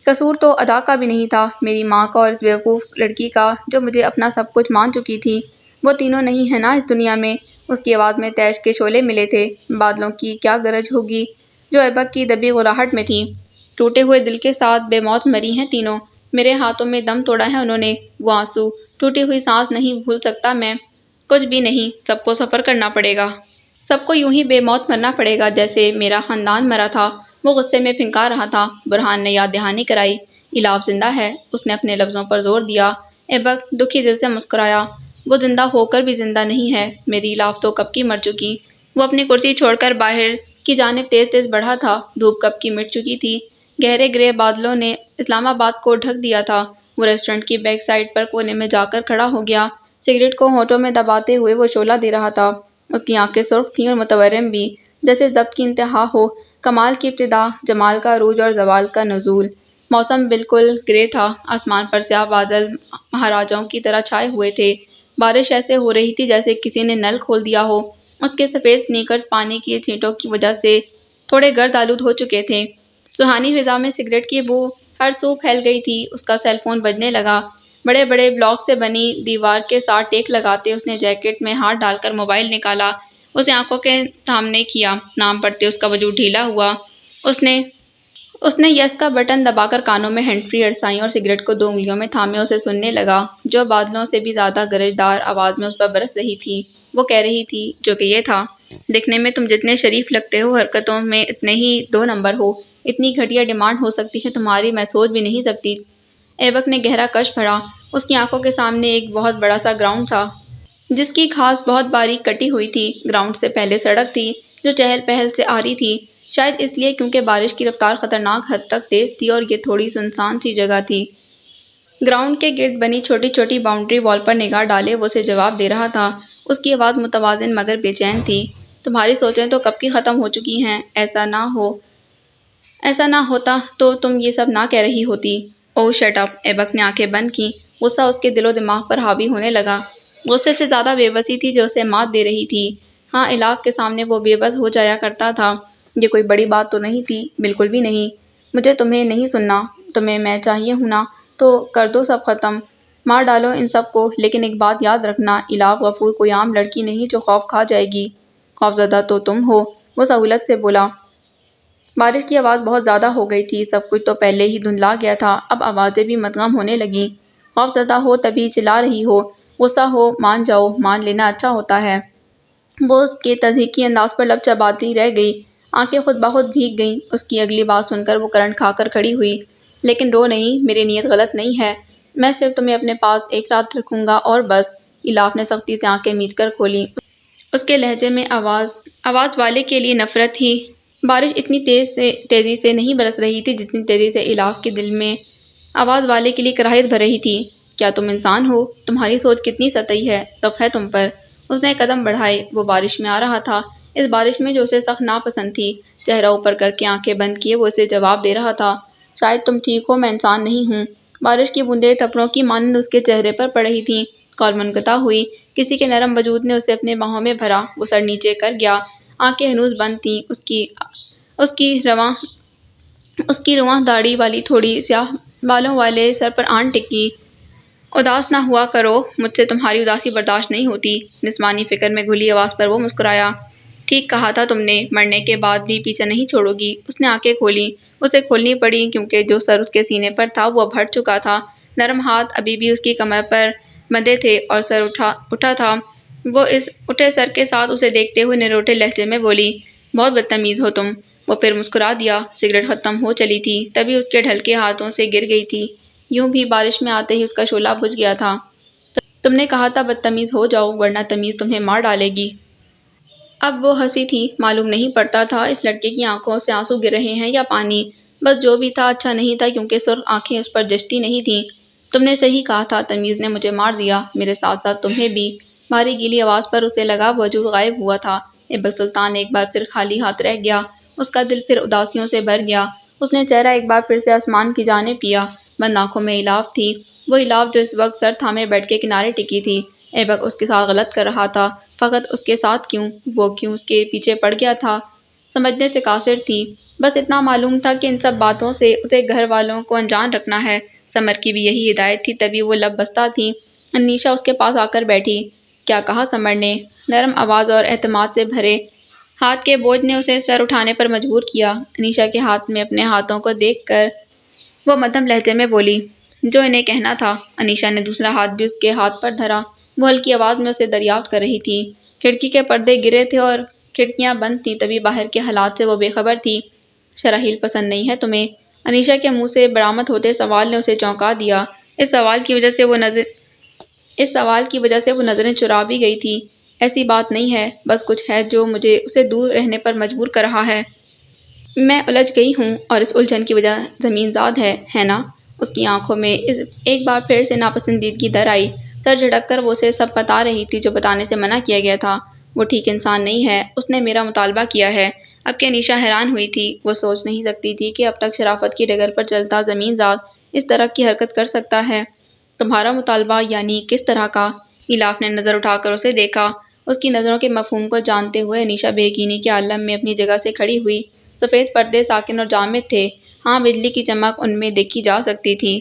قصور تو ادا کا بھی نہیں تھا، میری ماں کا اور اس بیوقوف لڑکی کا جو مجھے اپنا سب کچھ مان چکی تھی۔ وہ تینوں نہیں ہیں نا اس دنیا میں؟ اس کی آواز میں طیش کے شعلے ملے تھے۔ بادلوں کی کیا گرج ہوگی جو ایبک کی دبی غراہٹ میں تھی۔ ٹوٹے ہوئے دل کے ساتھ بے موت مری ہیں تینوں، میرے ہاتھوں میں دم توڑا ہے انہوں نے۔ وہ آنسو، ٹوٹی ہوئی سانس نہیں بھول سکتا میں۔ کچھ بھی نہیں، سب کو سفر کرنا پڑے گا۔ سب کو یوں ہی بے موت مرنا پڑے گا جیسے میرا خاندان مرا تھا۔ وہ غصے میں پھنکار رہا تھا۔ برہان نے یاد دہانی کرائی، الاف زندہ ہے۔ اس نے اپنے لفظوں پر زور دیا۔ ایبک دکھی دل سے مسکرایا، وہ زندہ ہو کر بھی زندہ نہیں ہے، میری الاف تو کب کی مر چکی۔ وہ اپنی کرسی چھوڑ کر باہر کی جانب تیز تیز بڑھا تھا۔ دھوپ کب کی مٹ چکی تھی، گہرے گرے بادلوں نے اسلام آباد کو ڈھک دیا تھا۔ وہ ریسٹورنٹ کی بیک سائڈ پر کونے میں جا کر کھڑا ہو گیا۔ سگریٹ کو ہونٹوں میں دباتے ہوئے وہ شعلہ دے رہا تھا۔ اس کی آنکھیں سرخ تھیں اور متورم بھی، جیسے ضبط کی انتہا ہو۔ کمال کی ابتدا، جمال کا عروج اور زوال کا نزول۔ موسم بالکل گرے تھا، آسمان پر سیاہ بادل مہاراجاؤں کی طرح چھائے ہوئے تھے۔ بارش ایسے ہو رہی تھی جیسے کسی نے نل کھول دیا ہو۔ اس کے سفید سنیکرز پانی کی چھینٹوں کی وجہ سے تھوڑے گرد آلود ہو چکے تھے۔ سہانی فضا میں سگریٹ کی بو ہر سو پھیل گئی تھی۔ اس کا سیل فون بجنے لگا۔ بڑے بڑے بلاک سے بنی دیوار کے ساتھ ٹیک لگاتے اس نے جیکٹ میں ہاتھ ڈال کر موبائل نکالا، اسے آنکھوں کے سامنے کیا۔ نام پڑھتے اس کا وجود ڈھیلا ہوا۔ اس نے یس کا بٹن دبا کر کانوں میں ہینڈ فری اڑسائیں اور سگریٹ کو 2 انگلیوں میں تھامے اسے سننے لگا، جو بادلوں سے بھی زیادہ گرجدار آواز میں اس پر برس رہی تھی۔ وہ کہہ رہی تھی، جو کہ یہ تھا، دکھنے میں تم جتنے شریف لگتے ہو، حرکتوں میں اتنے ہی 2 نمبر ہو۔ اتنی گھٹیا ڈیمانڈ ہو سکتی ہے تمہاری، میں سوچ بھی نہیں سکتی۔ ایبک نے گہرا کش بھرا۔ اس کی آنکھوں کے سامنے ایک بہت بڑا سا گراؤنڈ تھا، جس کی گھاس بہت باریک کٹی ہوئی تھی۔ گراؤنڈ سے پہلے سڑک تھی، جو چہل پہل سے آ رہی تھی، شاید اس لیے کیونکہ بارش کی رفتار خطرناک حد تک تیز تھی اور یہ تھوڑی سنسان سی جگہ تھی۔ گراؤنڈ کے گرد بنی چھوٹی چھوٹی باؤنڈری وال پر نگاہ ڈالے وہ اسے جواب دے رہا تھا۔ اس کی آواز متوازن مگر بے چین تھی۔ تمہاری سوچیں تو کب کی ختم ہو چکی ہیں۔ ایسا نہ ہوتا تو تم یہ سب نہ کہہ رہی ہوتی۔ اوہ شٹ اپ! ایبک نے آنکھیں بند کیں۔ غصہ اس کے دل و دماغ پر حاوی ہونے لگا۔ غصے سے زیادہ بے بسی تھی جو اسے مات دے رہی تھی۔ ہاں، الاف کے سامنے وہ بے بس ہو جایا کرتا تھا۔ یہ کوئی بڑی بات تو نہیں تھی، بالکل بھی نہیں۔ مجھے تمہیں نہیں سننا۔ تمہیں میں چاہیے ہوں نا، تو کر دو سب ختم، مار ڈالو ان سب کو، لیکن ایک بات یاد رکھنا، الاف غفور کوئی عام لڑکی نہیں جو خوف کھا جائے گی۔ خوفزدہ تو تم ہو، وہ سہولت سے بولا۔ بارش کی آواز بہت زیادہ ہو گئی تھی، سب کچھ تو پہلے ہی دھندلا گیا تھا، اب آوازیں بھی مدغم ہونے لگیں۔ خوفزدہ ہو تبھی چلا رہی ہو، غصہ ہو مان جاؤ، مان لینا اچھا ہوتا ہے۔ وہ اس کے تضحیکی انداز پر لب چباتی رہ گئی، آنکھیں خود بخود بھیگ گئیں۔ اس کی اگلی بات سن کر وہ کرنٹ کھا کر کھڑی ہوئی۔ لیکن رو نہیں، میری نیت غلط نہیں ہے، میں صرف تمہیں اپنے پاس ایک رات رکھوں گا اور بس۔ الاف نے سختی سے آنکھیں میچ کر کھولیں۔ اس کے لہجے میں آواز والے کے لیے نفرت تھی۔ بارش اتنی تیزی سے نہیں برس رہی تھی جتنی تیزی سے الاف کے دل میں آواز والے کے لیے کراہیت بھر رہی تھی۔ کیا تم انسان ہو؟ تمہاری سوچ کتنی سطحی ہے، دف ہے تم پر۔ اس نے قدم بڑھائے۔ وہ بارش میں آ رہا تھا، اس بارش میں جو اسے سخت ناپسند تھی۔ چہرہ اوپر کر کے آنکھیں بند کیے وہ اسے جواب دے رہا تھا، شاید تم ٹھیک ہو، میں انسان نہیں ہوں۔ بارش کی بوندیں تھپڑوں کی مانند اس کے چہرے پر پڑ رہی تھیں۔ کال منقطع ہوئی۔ کسی کے نرم وجود نے اسے اپنے باہوں میں بھرا۔ وہ سر نیچے کر گیا، آنکھیں ہنوز بند تھیں۔ اس کی رواں داڑھی والی تھوڑی سیاہ بالوں والے سر پر آن ٹکی۔ اداس نہ ہوا کرو، مجھ سے تمہاری اداسی برداشت نہیں ہوتی۔ جسمانی فکر میں گھلی آواز پر وہ مسکرایا۔ ٹھیک کہا تھا تم نے، مرنے کے بعد بھی پیچھا نہیں چھوڑو گی۔ اس نے آنکھیں کھولیں۔ اسے کھولنی پڑی کیونکہ جو سر اس کے سینے پر تھا وہ اب ہٹ چکا تھا۔ نرم ہاتھ ابھی بھی اس کی کمر پر بندھے تھے اور سر اٹھا تھا۔ وہ اس اٹھے سر کے ساتھ اسے دیکھتے ہوئے نروٹے لہجے میں بولی، بہت بدتمیز ہو تم۔ وہ پھر مسکرا دیا۔ سگریٹ ختم ہو چلی تھی، تبھی اس کے ڈھلکے ہاتھوں سے گر گئی تھی۔ یوں بھی بارش میں آتے ہی اس کا شعلہ بجھ گیا تھا۔ تم نے کہا تھا بدتمیز ہو جاؤ ورنہ تمیز تمہیں مار ڈالے گی۔ اب وہ ہنسی تھی۔ معلوم نہیں پڑتا تھا اس لڑکے کی آنکھوں سے آنسو گر رہے ہیں یا پانی۔ بس جو بھی تھا اچھا نہیں تھا کیونکہ سرخ آنکھیں اس پر جچتی نہیں تھیں۔ تم نے صحیح کہا تھا، تمیز نے مجھے مار دیا، میرے ساتھ ساتھ تمہیں بھی۔ بھاری گیلی آواز پر اسے لگا وجود غائب ہوا تھا۔ ایبک سلطان ایک بار پھر خالی ہاتھ رہ گیا۔ اس کا دل پھر اداسیوں سے بھر گیا۔ اس نے چہرہ ایک بار پھر سے آسمان کی جانب کیا۔ بند آنکھوں میں الاف تھی، وہ الاف جو اس وقت سر تھامے بیڈ کے کنارے ٹکی تھی۔ ایبک اس کے ساتھ غلط کر رہا تھا، فقط اس کے ساتھ کیوں؟ وہ کیوں اس کے پیچھے پڑ گیا تھا؟ سمجھنے سے قاصر تھی۔ بس اتنا معلوم تھا کہ ان سب باتوں سے اسے گھر والوں کو انجان رکھنا ہے۔ سمر کی بھی یہی ہدایت تھی، تبھی وہ لب بستہ تھی۔ انیشا اس کے پاس آ کر بیٹھی۔ کیا کہا سمر نے؟ نرم آواز اور اعتماد سے بھرے ہاتھ کے بوجھ نے اسے سر اٹھانے پر مجبور کیا۔ انیشا کے ہاتھ میں اپنے ہاتھوں کو دیکھ کر وہ مدھم لہجے میں بولی، جو انہیں کہنا تھا۔ انیشا نے دوسرا ہاتھ بھی اس کے ہاتھ پر دھرا۔ وہ ہلکی آواز میں اسے دریافت کر رہی تھی۔ کھڑکی کے پردے گرے تھے اور کھڑکیاں بند تھیں، تبھی باہر کے حالات سے وہ بے خبر تھی۔ شراحیل پسند نہیں ہے تمہیں؟ انیشا کے منہ سے برآمد ہوتے سوال نے اسے چونکا دیا۔ اس سوال کی وجہ سے وہ نظریں چرا بھی گئی تھی۔ ایسی بات نہیں ہے، بس کچھ ہے جو مجھے اسے دور رہنے پر مجبور کر رہا ہے۔ میں الجھ گئی ہوں اور اس الجھن کی وجہ زمین ذات ہے نا؟ اس کی آنکھوں میں ایک بار پھر سے ناپسندیدگی در آئی۔ سر جھٹک کر وہ اسے سب بتا رہی تھی جو بتانے سے منع کیا گیا تھا۔ وہ ٹھیک انسان نہیں ہے، اس نے میرا مطالبہ کیا ہے، اب کہ انیشا حیران ہوئی تھی، وہ سوچ نہیں سکتی تھی کہ اب تک شرافت کی ڈگر پر چلتا زمین ذات اس طرح کی حرکت کر سکتا ہے۔ تمہارا مطالبہ یعنی کس طرح کا؟ ایلاف نے نظر اٹھا کر اسے دیکھا۔ اس کی نظروں کے مفہوم کو جانتے ہوئے انیشا بے یقینی کے عالم میں اپنی جگہ سے کھڑی ہوئی۔ سفید پردے ساکن اور جامد تھے، ہاں بجلی کی چمک ان میں دیکھی جا سکتی تھی۔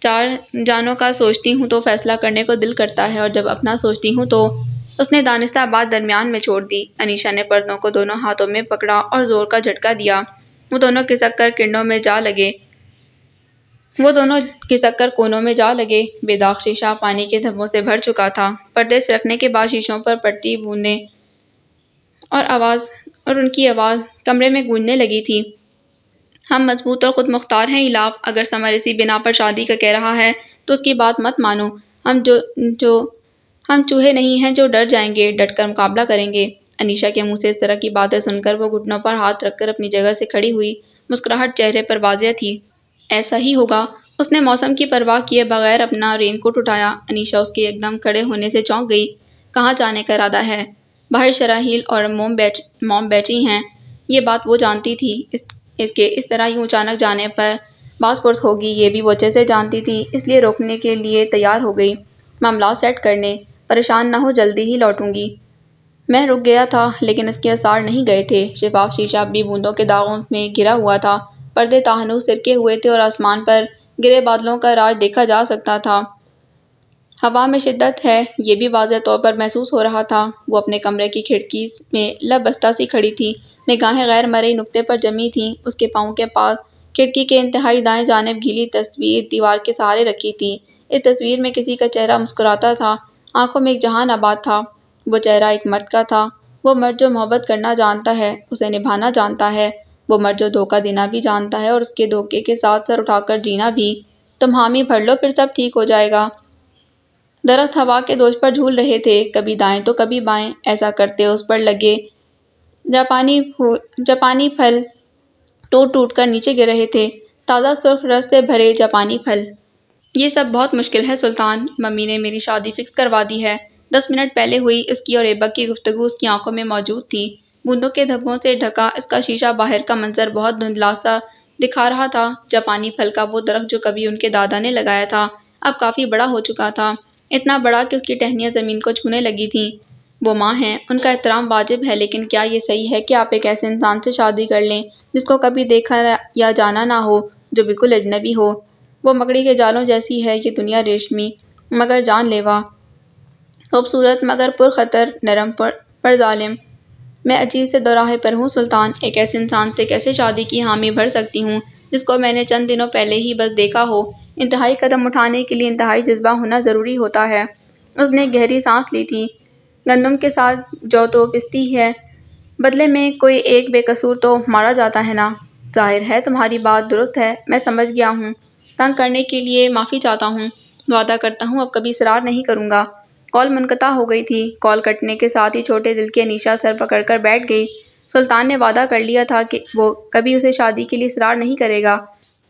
چار جانوں کا سوچتی ہوں تو فیصلہ کرنے کو دل کرتا ہے، اور جب اپنا سوچتی ہوں تو… اس نے دانستہ بات درمیان میں چھوڑ دی۔ انیشا نے پردوں کو دونوں ہاتھوں میں پکڑا اور زور کا جھٹکا دیا۔ وہ دونوں کھسک کر کونوں میں جا لگے۔ بے داغ شیشہ پانی کے دھبوں سے بھر چکا تھا۔ پردے سرکنے کے بعد شیشوں پر پڑتی بوندیں اور ان کی آواز کمرے میں گونجنے لگی تھی۔ ہم مضبوط اور خود مختار ہیں ایلاف، اگر سمر اسی بنا پر شادی کا کہہ رہا ہے تو اس کی بات مت مانو۔ ہم چوہے نہیں ہیں جو ڈر جائیں گے، ڈٹ کر مقابلہ کریں گے۔ انیشا کے منہ سے اس طرح کی باتیں سن کر وہ گھٹنوں پر ہاتھ رکھ کر اپنی جگہ سے کھڑی ہوئی۔ مسکراہٹ چہرے پر واضح تھی۔ ایسا ہی ہوگا۔ اس نے موسم کی پرواہ کیے بغیر اپنا رین کوٹ اٹھایا۔ انیشا اس کے ایک دم کھڑے ہونے سے چونک گئی۔ کہاں جانے کا ارادہ ہے؟ باہر شراحیل اور موم بیٹھی ہیں۔ یہ بات وہ جانتی تھی، اس طرح یوں اچانک جانے پر باز پرس ہوگی یہ بھی وہ اچھے سے جانتی تھی، اس لیے روکنے کے لیے تیار ہو گئی۔ معاملات سیٹ کرنے۔ پریشان نہ ہو، جلدی ہی لوٹوں گی۔ میں رک گیا تھا لیکن اس کے آثار نہیں گئے تھے۔ شفاف شیشہ اب بھی بوندوں کے داغوں میں گھرا ہوا تھا۔ پردے تاہنوز سرکے ہوئے تھے اور آسمان پر گرے بادلوں کا راج دیکھا جا سکتا تھا۔ ہوا میں شدت ہے، یہ بھی واضح طور پر محسوس ہو رہا تھا۔ وہ اپنے کمرے کی کھڑکی میں لب بستہ سی کھڑی تھی، نگاہیں غیر مرئی نقطے پر جمی تھیں۔ اس کے پاؤں کے پاس کھڑکی کے انتہائی دائیں جانب گیلی تصویر دیوار کے سہارے رکھی تھی۔ اس تصویر میں کسی کا چہرہ مسکراتا تھا، آنکھوں میں ایک جہان آباد تھا۔ وہ چہرہ ایک مرد کا تھا، وہ مرد جو محبت کرنا جانتا ہے، اسے نبھانا جانتا ہے، وہ مرد جو دھوکہ دینا بھی جانتا ہے اور اس کے دھوکے کے ساتھ سر اٹھا کر جینا بھی۔ تم حامی بھر لو، پھر سب ٹھیک ہو جائے گا۔ درخت ہوا کے دوش پر جھول رہے تھے، کبھی دائیں تو کبھی بائیں۔ ایسا کرتے اس پر لگے جاپانی پھل ٹوٹ ٹوٹ کر نیچے گر رہے تھے، تازہ سرخ رس سے بھرے جاپانی پھل۔ یہ سب بہت مشکل ہے سلطان، ممی نے میری شادی فکس کروا دی ہے۔ 10 منٹ پہلے ہوئی اس کی اور ایبک کی گفتگو اس کی آنکھوں میں موجود تھی۔ بوندوں کے دھبوں سے ڈھکا اس کا شیشہ باہر کا منظر بہت دھندلا سا دکھا رہا تھا۔ جاپانی پھل کا وہ درخت جو کبھی ان کے دادا نے لگایا تھا، اب کافی بڑا ہو چکا تھا، اتنا بڑا کہ اس کی ٹہنیاں زمین کو چھونے لگی تھیں۔ وہ ماں ہیں، ان کا احترام واجب ہے، لیکن کیا یہ صحیح ہے کہ آپ ایک ایسے انسان سے شادی کر لیں جس کو کبھی دیکھا یا جانا نہ ہو، جو بالکل اجنبی ہو؟ وہ مکڑی کے جالوں جیسی ہے یہ دنیا، ریشمی مگر جان لیوا، خوبصورت مگر پر خطر، نرم پر ظالم۔ میں عجیب سے دوراہے پر ہوں سلطان، ایک ایسے انسان سے کیسے شادی کی حامی بھر سکتی ہوں جس کو میں نے چند دنوں پہلے ہی بس دیکھا ہو؟ انتہائی قدم اٹھانے کے لیے انتہائی جذبہ ہونا ضروری ہوتا ہے۔ اس نے گہری سانس لی تھی۔ گندم کے ساتھ جو تو پستی ہے، بدلے میں کوئی ایک بے قصور تو مارا جاتا ہے نا؟ ظاہر ہے تمہاری بات درست ہے، میں سمجھ گیا ہوں، تنگ کرنے کے لیے معافی چاہتا ہوں، وعدہ کرتا ہوں اب کبھی اصرار نہیں کروں گا۔ کال منقطع ہو گئی تھی۔ کال کٹنے کے ساتھ ہی چھوٹے دل کی انیشا سر پکڑ کر بیٹھ گئی۔ سلطان نے وعدہ کر لیا تھا کہ وہ کبھی اسے شادی کے لیے اصرار نہیں کرے گا،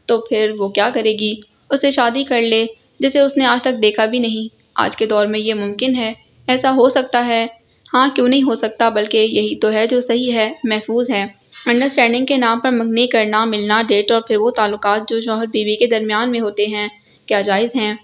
تو پھر وہ کیا کرے گی؟ اسے شادی کر لے جسے اس نے آج تک دیکھا بھی نہیں۔ آج کے دور میں یہ ممکن ہے؟ ایسا ہو سکتا ہے؟ ہاں، کیوں نہیں ہو سکتا، بلکہ یہی تو ہے جو صحیح ہے، محفوظ ہے۔ انڈرسٹینڈنگ کے نام پر منگنی کرنا، ملنا، ڈیٹ اور پھر وہ تعلقات جو شوہر بیوی کے درمیان میں ہوتے ہیں، کیا جائز ہیں؟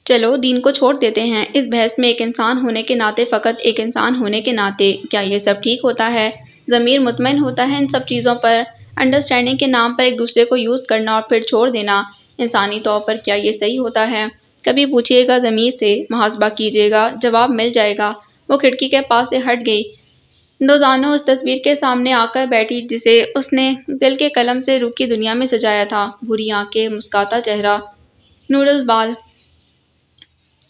چلو دین کو چھوڑ دیتے ہیں، اس بحث میں ایک انسان ہونے کے ناطے، فقط ایک انسان ہونے کے ناطے، کیا یہ سب ٹھیک ہوتا ہے؟ ضمیر مطمئن ہوتا ہے ان سب چیزوں پر؟ انڈرسٹینڈنگ کے نام پر ایک دوسرے کو یوز کرنا اور پھر چھوڑ دینا، انسانی طور پر کیا یہ صحیح ہوتا ہے؟ کبھی پوچھیے گا ضمیر سے، محاسبہ کیجیے گا، جواب مل جائے گا۔ وہ کھڑکی کے پاس سے ہٹ گئی، دو زانوں اس تصویر کے سامنے آ کر بیٹھی جسے اس نے دل کے قلم سے روح کی دنیا میں سجایا تھا۔ بھوری آنکھیں، مسکاتا چہرہ، نوڈل بال۔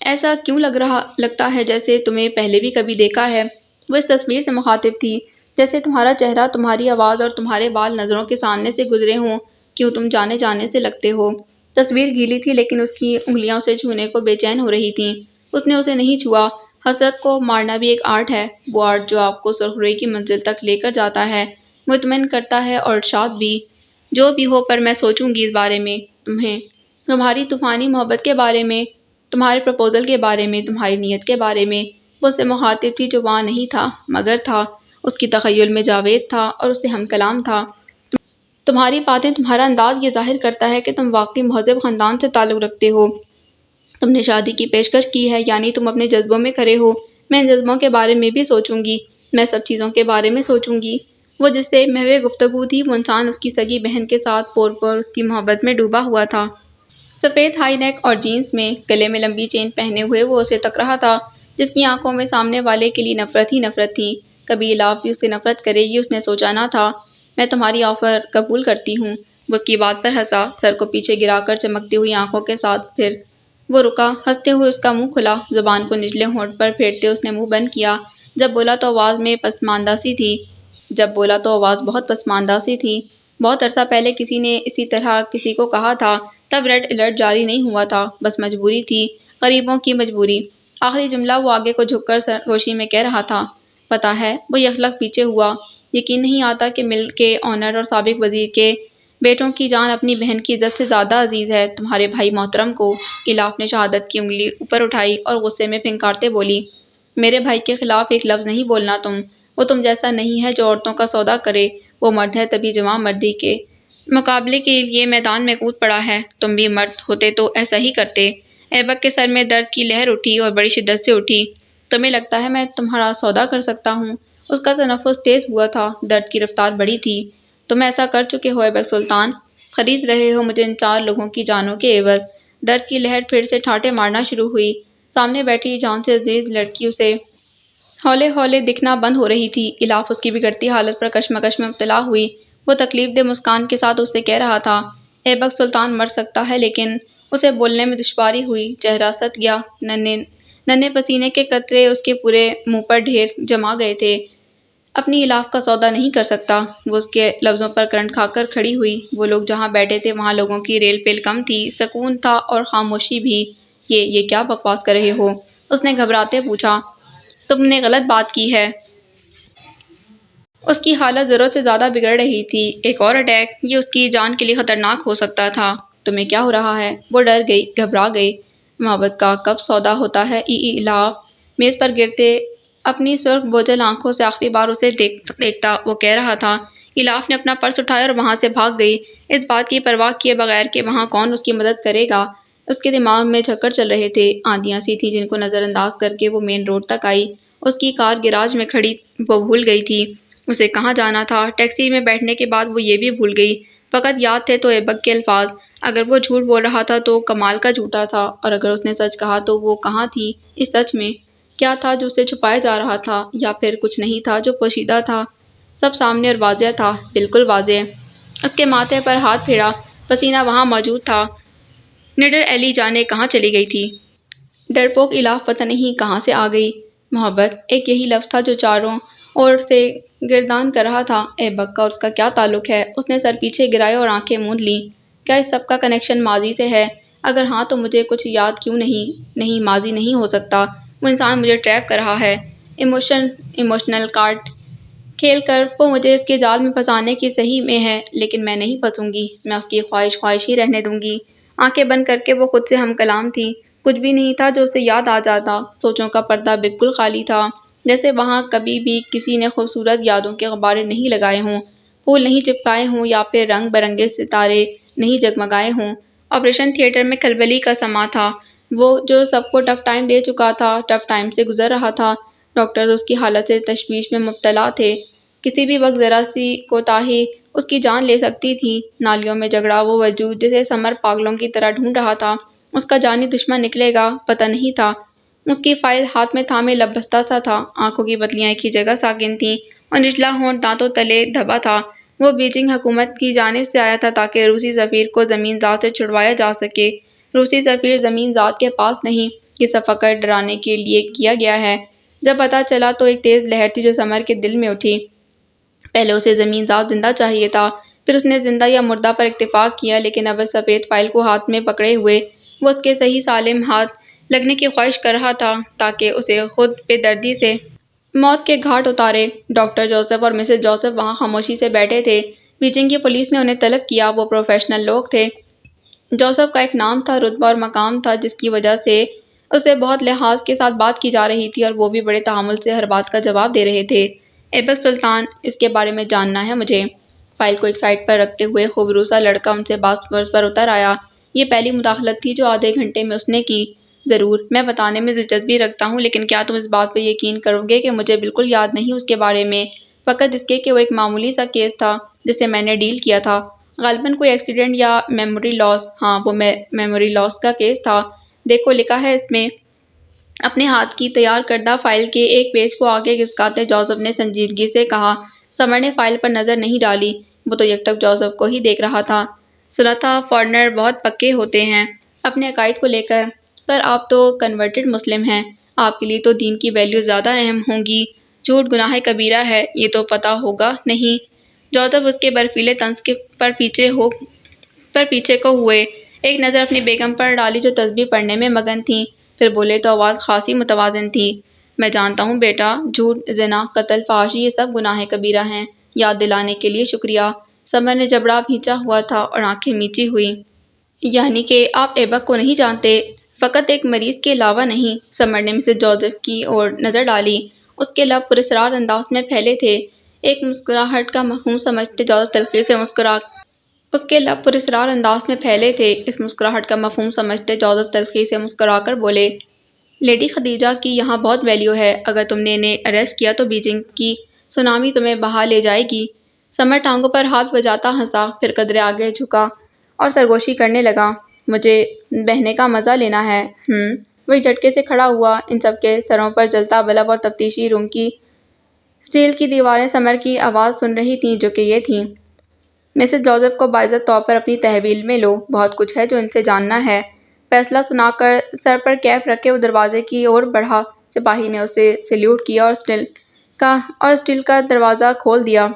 ایسا کیوں لگتا ہے جیسے تمہیں پہلے بھی کبھی دیکھا ہے؟ وہ اس تصویر سے مخاطب تھی، جیسے تمہارا چہرہ، تمہاری آواز اور تمہارے بال نظروں کے سامنے سے گزرے ہوں۔ کیوں تم جانے سے لگتے ہو؟ تصویر گیلی تھی لیکن اس کی انگلیاں اسے چھونے کو بے چین ہو رہی تھیں۔ اس نے اسے نہیں چھوا۔ حسرت کو مارنا بھی ایک آرٹ ہے، وہ آرٹ جو آپ کو سرخروئی کی منزل تک لے کر جاتا ہے، مطمئن کرتا ہے اور ارشاد بھی۔ جو بھی ہو، پر میں سوچوں گی اس بارے میں، تمہاری طوفانی محبت کے بارے میں، تمہارے پرپوزل کے بارے میں، تمہاری نیت کے بارے میں۔ وہ اس سے مخاطب تھی جو وہاں نہیں تھا مگر تھا، اس کی تخیل میں جاوید تھا اور اس سے ہم کلام تھا۔ تمہاری باتیں، تمہارا انداز یہ ظاہر کرتا ہے کہ تم واقعی مہذب خاندان سے تعلق رکھتے ہو۔ تم نے شادی کی پیشکش کی ہے، یعنی تم اپنے جذبوں میں کھرے ہو۔ میں ان جذبوں کے بارے میں بھی سوچوں گی، میں سب چیزوں کے بارے میں سوچوں گی۔ وہ جس سے محو گفتگو تھی، وہ انسان اس کی سگی بہن کے ساتھ پور اس کی محبت میں ڈوبا ہوا تھا۔ سفید ہائی نیک اور جینس میں، گلے میں لمبی چین پہنے ہوئے وہ اسے تک رہا تھا، جس کی آنکھوں میں سامنے والے کے لیے نفرت ہی نفرت تھی۔ کبھی الاف بھی اس سے نفرت کرے گی، اس نے سوچا نہ تھا۔ میں تمہاری آفر قبول کرتی ہوں۔ وہ اس کی بات پر ہنسا، سر کو پیچھے گرا کر چمکتی ہوئی آنکھوں کے ساتھ۔ پھر وہ رکا، ہنستے ہوئے اس کا منہ کھلا، زبان کو نچلے ہونٹ پر پھیرتے اس نے منہ بند کیا۔ جب بولا تو آواز میں پسماندہ سی تھی۔ بہت عرصہ پہلے کسی نے اسی طرح کسی کو کہا تھا، تب ریڈ الرٹ جاری نہیں ہوا تھا، بس مجبوری تھی، غریبوں کی مجبوری۔ آخری جملہ وہ آگے کو جھک کر سرگوشی میں کہہ رہا تھا۔ پتہ ہے، وہ یکلخت پیچھے ہوا۔ یقین نہیں آتا کہ مل کے آنر اور سابق وزیر کے بیٹوں کی جان اپنی بہن کی عزت سے زیادہ عزیز ہے۔ تمہارے بھائی محترم کو۔ الاف نے شہادت کی انگلی اوپر اٹھائی اور غصے میں پھنکارتے بولی، میرے بھائی کے خلاف ایک لفظ نہیں بولنا تم۔ وہ تم جیسا نہیں ہے جو عورتوں کا سودا کرے۔ وہ مرد ہے، تبھی جوان مردی کے مقابلے کے لیے میدان میں کود پڑا ہے۔ تم بھی مرد ہوتے تو ایسا ہی کرتے۔ ایبک کے سر میں درد کی لہر اٹھی اور بڑی شدت سے اٹھی۔ تمہیں لگتا ہے میں تمہارا سودا کر سکتا ہوں؟ اس کا تنفس تیز ہوا تھا، درد کی رفتار بڑھی تھی۔ تم ایسا کر چکے ہو ایبک سلطان، خرید رہے ہو مجھے ان 4 لوگوں کی جانوں کے عوض۔ درد کی لہر پھر سے ٹھاٹے مارنا شروع ہوئی۔ سامنے بیٹھی جان سے عزیز لڑکی اسے ہولے ہولے دکھنا بند ہو رہی تھی۔ الاف اس کی بگڑتی حالت پر کشمکش میں مبتلا ہوئی۔ وہ تکلیف دہ مسکان کے ساتھ اس سے کہہ رہا تھا، ایبک سلطان مر سکتا ہے، لیکن اسے بولنے میں دشواری ہوئی، چہرہ ست گیا، ننھے پسینے کے قطرے اس کے پورے منہ پر ڈھیر جما گئے تھے۔ اپنی الاف کا سودا نہیں کر سکتا۔ وہ اس کے لفظوں پر کرنٹ کھا کر کھڑی ہوئی۔ وہ لوگ جہاں بیٹھے تھے وہاں لوگوں کی ریل پیل کم تھی، سکون تھا اور خاموشی بھی۔ یہ کیا بکواس کر رہے ہو؟ اس نے گھبراتے پوچھا۔ تم نے غلط بات کی ہے۔ اس کی حالت ضرورت سے زیادہ بگڑ رہی تھی۔ ایک اور اٹیک، یہ اس کی جان کے لیے خطرناک ہو سکتا تھا۔ تمہیں کیا ہو رہا ہے؟ وہ ڈر گئی، گھبرا گئی۔ محبت کا کب سودا ہوتا ہے؟ الاف میز پر گرتے اپنی سرخ بوجھل آنکھوں سے آخری بار اسے دیکھتا وہ کہہ رہا تھا۔ الاف نے اپنا پرس اٹھایا اور وہاں سے بھاگ گئی، اس بات کی پرواہ کیے بغیر کہ وہاں کون اس کی مدد کرے گا۔ اس کے دماغ میں چکر چل رہے تھے، آندیاں سی تھیں جن کو نظر انداز کر کے وہ مین روڈ تک آئی۔ اس کی کار گیراج میں کھڑی، وہ بھول گئی تھی اسے کہاں جانا تھا۔ ٹیکسی میں بیٹھنے کے بعد وہ یہ بھی بھول گئی، فقط یاد تھے تو ایبک کے الفاظ۔ اگر وہ جھوٹ بول رہا تھا تو کمال کا جھوٹا تھا، اور اگر اس نے سچ کہا تو وہ کہاں تھی اس سچ میں؟ کیا تھا جو اسے چھپایا جا رہا تھا، یا پھر کچھ نہیں تھا جو پوشیدہ تھا؟ سب سامنے اور واضح تھا، بالکل واضح۔ اس کے ماتھے پر ہاتھ پھیرا، پسینہ وہاں موجود تھا۔ نڈر ایلی جانے کہاں چلی گئی تھی؟ ڈرپوک الاف پتہ نہیں کہاں سے آ گئی۔ محبت، ایک یہی لفظ تھا جو چاروں اور سے گردان کر رہا تھا۔ ایبک کا اور اس کا کیا تعلق ہے؟ اس نے سر پیچھے گرایا اور آنکھیں موند لیں۔ کیا اس سب کا کنیکشن ماضی سے ہے؟ اگر ہاں تو مجھے کچھ یاد کیوں نہیں؟ نہیں، ماضی نہیں ہو سکتا۔ وہ انسان مجھے ٹریپ کر رہا ہے، ایموشنل کارڈ کھیل کر۔ وہ مجھے اس کے جال میں پھنسانے کی صحیح میں ہے، لیکن میں نہیں پھنسوں گی۔ میں اس کی خواہش ہی رہنے دوں گی۔ آنکھیں بند کر کے وہ خود سے ہم کلام تھی۔ کچھ بھی نہیں تھا جو اسے یاد آ جاتا۔ سوچوں کا پردہ بالکل خالی تھا، جیسے وہاں کبھی بھی کسی نے خوبصورت یادوں کے غبارے نہیں لگائے ہوں، پھول نہیں چپکائے ہوں، یا پھر رنگ برنگے ستارے نہیں جگمگائے ہوں۔ آپریشن تھیٹر میں کھلبلی کا سماں تھا، وہ جو سب کو ٹف ٹائم دے چکا تھا، ٹف ٹائم سے گزر رہا تھا۔ ڈاکٹرز اس کی حالت سے تشویش میں مبتلا تھے، کسی بھی وقت ذرا سی کوتاہی اس کی جان لے سکتی تھی۔ نالیوں میں جگڑا وہ وجود جسے سمر پاگلوں کی طرح ڈھونڈ رہا تھا، اس کا جانی دشمن نکلے گا، پتہ نہیں تھا۔ اس کی فائل ہاتھ میں تھامے لب بستہ سا تھا، آنکھوں کی پتلیاں ایک ہی جگہ ساکن تھیں اور نچلا ہونٹ دانتوں تلے دبا تھا۔ وہ بیجنگ حکومت کی جانب سے آیا تھا تاکہ روسی سفیر کو زمین ذات سے چھڑوایا جا سکے۔ روسی سفیر زمین ذات کے پاس نہیں، یہ سب فقط ڈرانے کے لیے کیا گیا ہے۔ جب پتہ چلا تو ایک تیز لہر تھی جو سمر کے دل میں اٹھی۔ پہلے اسے زمین ذات زندہ چاہیے تھا، پھر اس نے زندہ یا مردہ پر اتفاق کیا، لیکن اب اس سفید فائل کو ہاتھ میں پکڑے ہوئے وہ اس کے صحیح سالم ہاتھ لگنے کی خواہش کر رہا تھا تاکہ اسے خود بے دردی سے موت کے گھاٹ اتارے۔ ڈاکٹر جوزف اور مسز جوزف وہاں خاموشی سے بیٹھے تھے۔ بیجنگ کی پولیس نے انہیں طلب کیا، وہ پروفیشنل لوگ تھے۔ جوزف کا ایک نام تھا، رتبہ اور مقام تھا، جس کی وجہ سے اسے بہت لحاظ کے ساتھ بات کی جا رہی تھی، اور وہ بھی بڑے تحمل سے ہر بات کا جواب دے رہے تھے۔ ایبک سلطان، اس کے بارے میں جاننا ہے مجھے۔ فائل کو ایک سائڈ پر رکھتے ہوئے خوبرو سا لڑکا ان سے باس پر اتر آیا۔ یہ پہلی مداخلت تھی جو آدھے گھنٹے میں اس نے کی۔ ضرور، میں بتانے میں دلچسپی رکھتا ہوں، لیکن کیا تم اس بات پر یقین کرو گے کہ مجھے بالکل یاد نہیں اس کے بارے میں، فقط اس کے کہ وہ ایک معمولی سا کیس تھا جس سے میں نے ڈیل کیا تھا، غالباً کوئی ایکسیڈنٹ یا میموری لاس۔ ہاں، وہ میموری لاس کا کیس تھا۔ دیکھو، لکھا ہے اس میں۔ اپنے ہاتھ کی تیار کردہ فائل کے ایک پیج کو آگے گھسکاتے جوزف نے سنجیدگی سے کہا۔ سمر نے فائل پر نظر نہیں ڈالی، وہ تو یکٹک جوزف کو ہی دیکھ رہا تھا۔ سنا تھا فارنر بہت پکے ہوتے ہیں اپنے عقائد کو لے کر، پر آپ تو کنورٹڈ مسلم ہیں، آپ کے لیے تو دین کی ویلیوز زیادہ اہم ہوں گی۔ جھوٹ گناہ کبیرہ ہے، یہ تو پتہ ہوگا نہیں؟ جوزف اس کے برفیلے طنز پر پیچھے کو ہوئے، ایک نظر اپنی بیگم پر ڈالی جو تسبیح پڑھنے میں مگن تھیں، پھر بولے تو آواز خاصی متوازن تھی۔ میں جانتا ہوں بیٹا، جھوٹ، زنا، قتل، فحاشی، یہ سب گناہ کبیرہ ہیں۔ یاد دلانے کے لیے شکریہ۔ سمر نے جبڑا بھینچا ہوا تھا اور آنکھیں میچی ہوئی۔ یعنی کہ آپ ایبک کو نہیں جانتے؟ فقط ایک مریض کے علاوہ نہیں۔ سمر نے مسز جوزف کی اور نظر ڈالی۔ اس کے لب پراسرار انداز میں پھیلے تھے۔ ایک مسکراہٹ کا مفہوم سمجھتے جوزف تلخی سے مسکرا کر بولے، لیڈی خدیجہ کی یہاں بہت ویلیو ہے، اگر تم نے انہیں اریسٹ کیا تو بیجنگ کی سونامی تمہیں بہا لے جائے گی۔ سمر ٹانگوں پر ہاتھ بجاتا ہنسا، پھر قدرے آگے جھکا اور سرگوشی کرنے لگا۔ مجھے بہنے کا مزہ لینا ہے۔ وہ ایک جھٹکے سے کھڑا ہوا۔ ان سب کے سروں پر جلتا بلب اور تفتیشی روم کی اسٹیل کی دیواریں سمر کی آواز سن رہی تھیں، جو کہ یہ تھی، مسز جوزف کو باعزت طور پر اپنی تحویل میں لو، بہت کچھ ہے جو ان سے جاننا ہے۔ فیصلہ سنا کر سر پر کیپ رکھے وہ دروازے کی اور بڑھا۔ سپاہی نے اسے سلیوٹ کیا اور اسٹیل کا دروازہ کھول دیا۔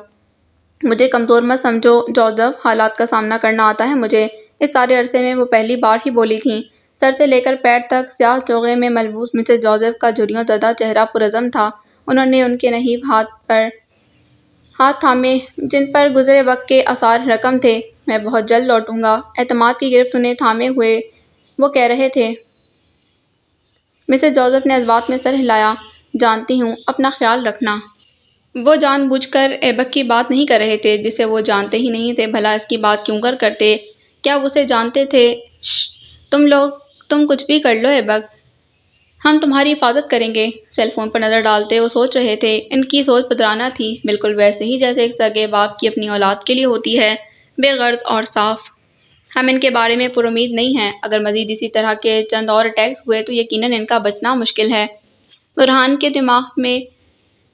مجھے کمزور مت سمجھو جوزف، حالات کا سامنا کرنا آتا ہے مجھے۔ اس سارے عرصے میں وہ پہلی بار ہی بولی تھیں۔ سر سے لے کر پیر تک سیاہ چوغے میں ملبوس مسز جوزف کا جھریوں زدہ چہرہ پرعزم تھا۔ انہوں نے ان کے نحیف ہاتھ تھامے جن پر گزرے وقت کے آثار رقم تھے۔ میں بہت جلد لوٹوں گا، اعتماد کی گرفت انہیں تھامے ہوئے وہ کہہ رہے تھے۔ مسز جوزف نے جذبات میں سر ہلایا۔ جانتی ہوں، اپنا خیال رکھنا۔ وہ جان بوجھ کر ایبک کی بات نہیں کر رہے تھے جسے وہ جانتے ہی نہیں تھے، بھلا اس کی بات کیوں کرتے؟ کیا وہ اسے جانتے تھے؟ تم کچھ بھی کر لو ایبک، ہم تمہاری حفاظت کریں گے۔ سیل فون پر نظر ڈالتے وہ سوچ رہے تھے۔ ان کی سوچ پدرانہ تھی، بالکل ویسے ہی جیسے ایک سگے باپ کی اپنی اولاد کے لیے ہوتی ہے، بے غرض اور صاف۔ ہم ان کے بارے میں پر امید نہیں ہیں۔ اگر مزید اسی طرح کے چند اور اٹیکس ہوئے تو یقیناً ان کا بچنا مشکل ہے۔ برہان کے دماغ میں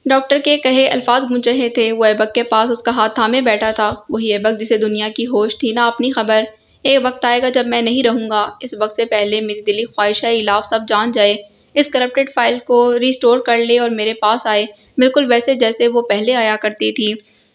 ڈاکٹر کے کہے الفاظ گونج رہے تھے۔ وہ ایبک کے پاس اس کا ہاتھ تھامے بیٹھا تھا، وہی ایبک جسے دنیا کی ہوش تھی نہ اپنی خبر۔ ایک وقت آئے گا جب میں نہیں رہوں گا، اس وقت سے پہلے میری دلی خواہش ہے ایلاف سب جان جائے، اس کرپٹڈ فائل کو ری اسٹور کر لے اور میرے پاس آئے، بالکل ویسے جیسے وہ پہلے آیا کرتی تھی۔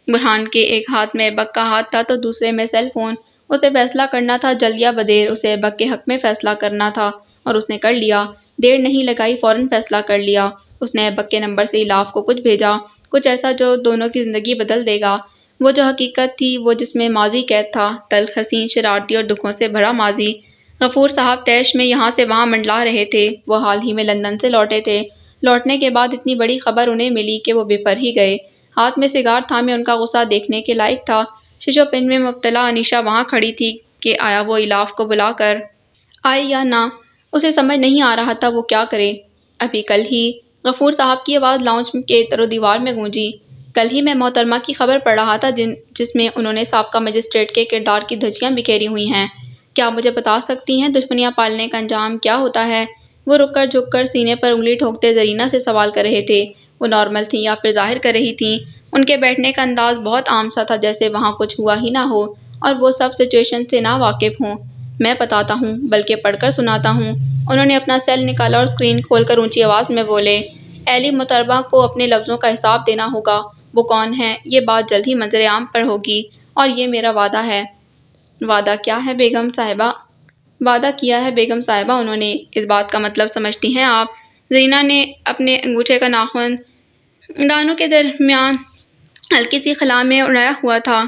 برہان کے ایک ہاتھ میں ایبک کا ہاتھ تھا تو دوسرے میں سیل فون۔ اسے فیصلہ کرنا تھا جلد یا بدیر، اسے ایبک کے حق میں فیصلہ کرنا تھا، اور اس نے کر لیا۔ دیر نہیں لگائی، فوراً فیصلہ کر لیا۔ اس نے ایبک کے نمبر سے ایلاف کو کچھ بھیجا، کچھ ایسا جو دونوں کی زندگی بدل دے گا۔ وہ جو حقیقت تھی، وہ جس میں ماضی قید تھا، تلخ، حسین، شرارتی اور دکھوں سے بھرا ماضی۔ غفور صاحب طیش میں یہاں سے وہاں منڈلا رہے تھے۔ وہ حال ہی میں لندن سے لوٹے تھے۔ لوٹنے کے بعد اتنی بڑی خبر انہیں ملی کہ وہ بفر ہی گئے۔ ہاتھ میں سگار تھامے ان کا غصہ دیکھنے کے لائق تھا۔ شش و پن میں مبتلا انیشا وہاں کھڑی تھی کہ آیا وہ ایلاف کو بلا کر آئے یا نہ، اسے سمجھ نہیں آ رہا تھا وہ کیا کرے۔ ابھی کل ہی غفور صاحب کی آواز لاؤنج کے در و دیوار میں گونجی۔ کل ہی میں محترمہ کی خبر پڑھ رہا تھا جس میں انہوں نے سابقہ مجسٹریٹ کے کردار کی دھجیاں بکھیری ہوئی ہیں۔ کیا مجھے بتا سکتی ہیں دشمنیاں پالنے کا انجام کیا ہوتا ہے؟ وہ رک کر جھک کر سینے پر انگلی ٹھوکتے زرینہ سے سوال کر رہے تھے۔ وہ نارمل تھیں یا پھر ظاہر کر رہی تھیں؟ ان کے بیٹھنے کا انداز بہت عام سا تھا، جیسے وہاں کچھ ہوا ہی نہ ہو اور وہ سب سچویشن سے نا واقف ہوں۔ میں بتاتا ہوں، بلکہ پڑھ کر سناتا ہوں۔ انہوں نے اپنا سیل نکالا اور اسکرین کھول کر اونچی آواز میں بولے، ایلی محترمہ کو اپنے لفظوں کا حساب دینا ہوگا۔ وہ کون ہے؟ یہ بات جلد ہی منظر عام پر ہوگی، اور یہ میرا وعدہ ہے۔ وعدہ کیا ہے بیگم صاحبہ؟ وعدہ کیا ہے بیگم صاحبہ انہوں نے۔ اس بات کا مطلب سمجھتی ہیں آپ؟ زرینہ نے اپنے انگوٹھے کا ناخن دانتوں کے درمیان ہلکی سی خلا میں اڑایا ہوا تھا۔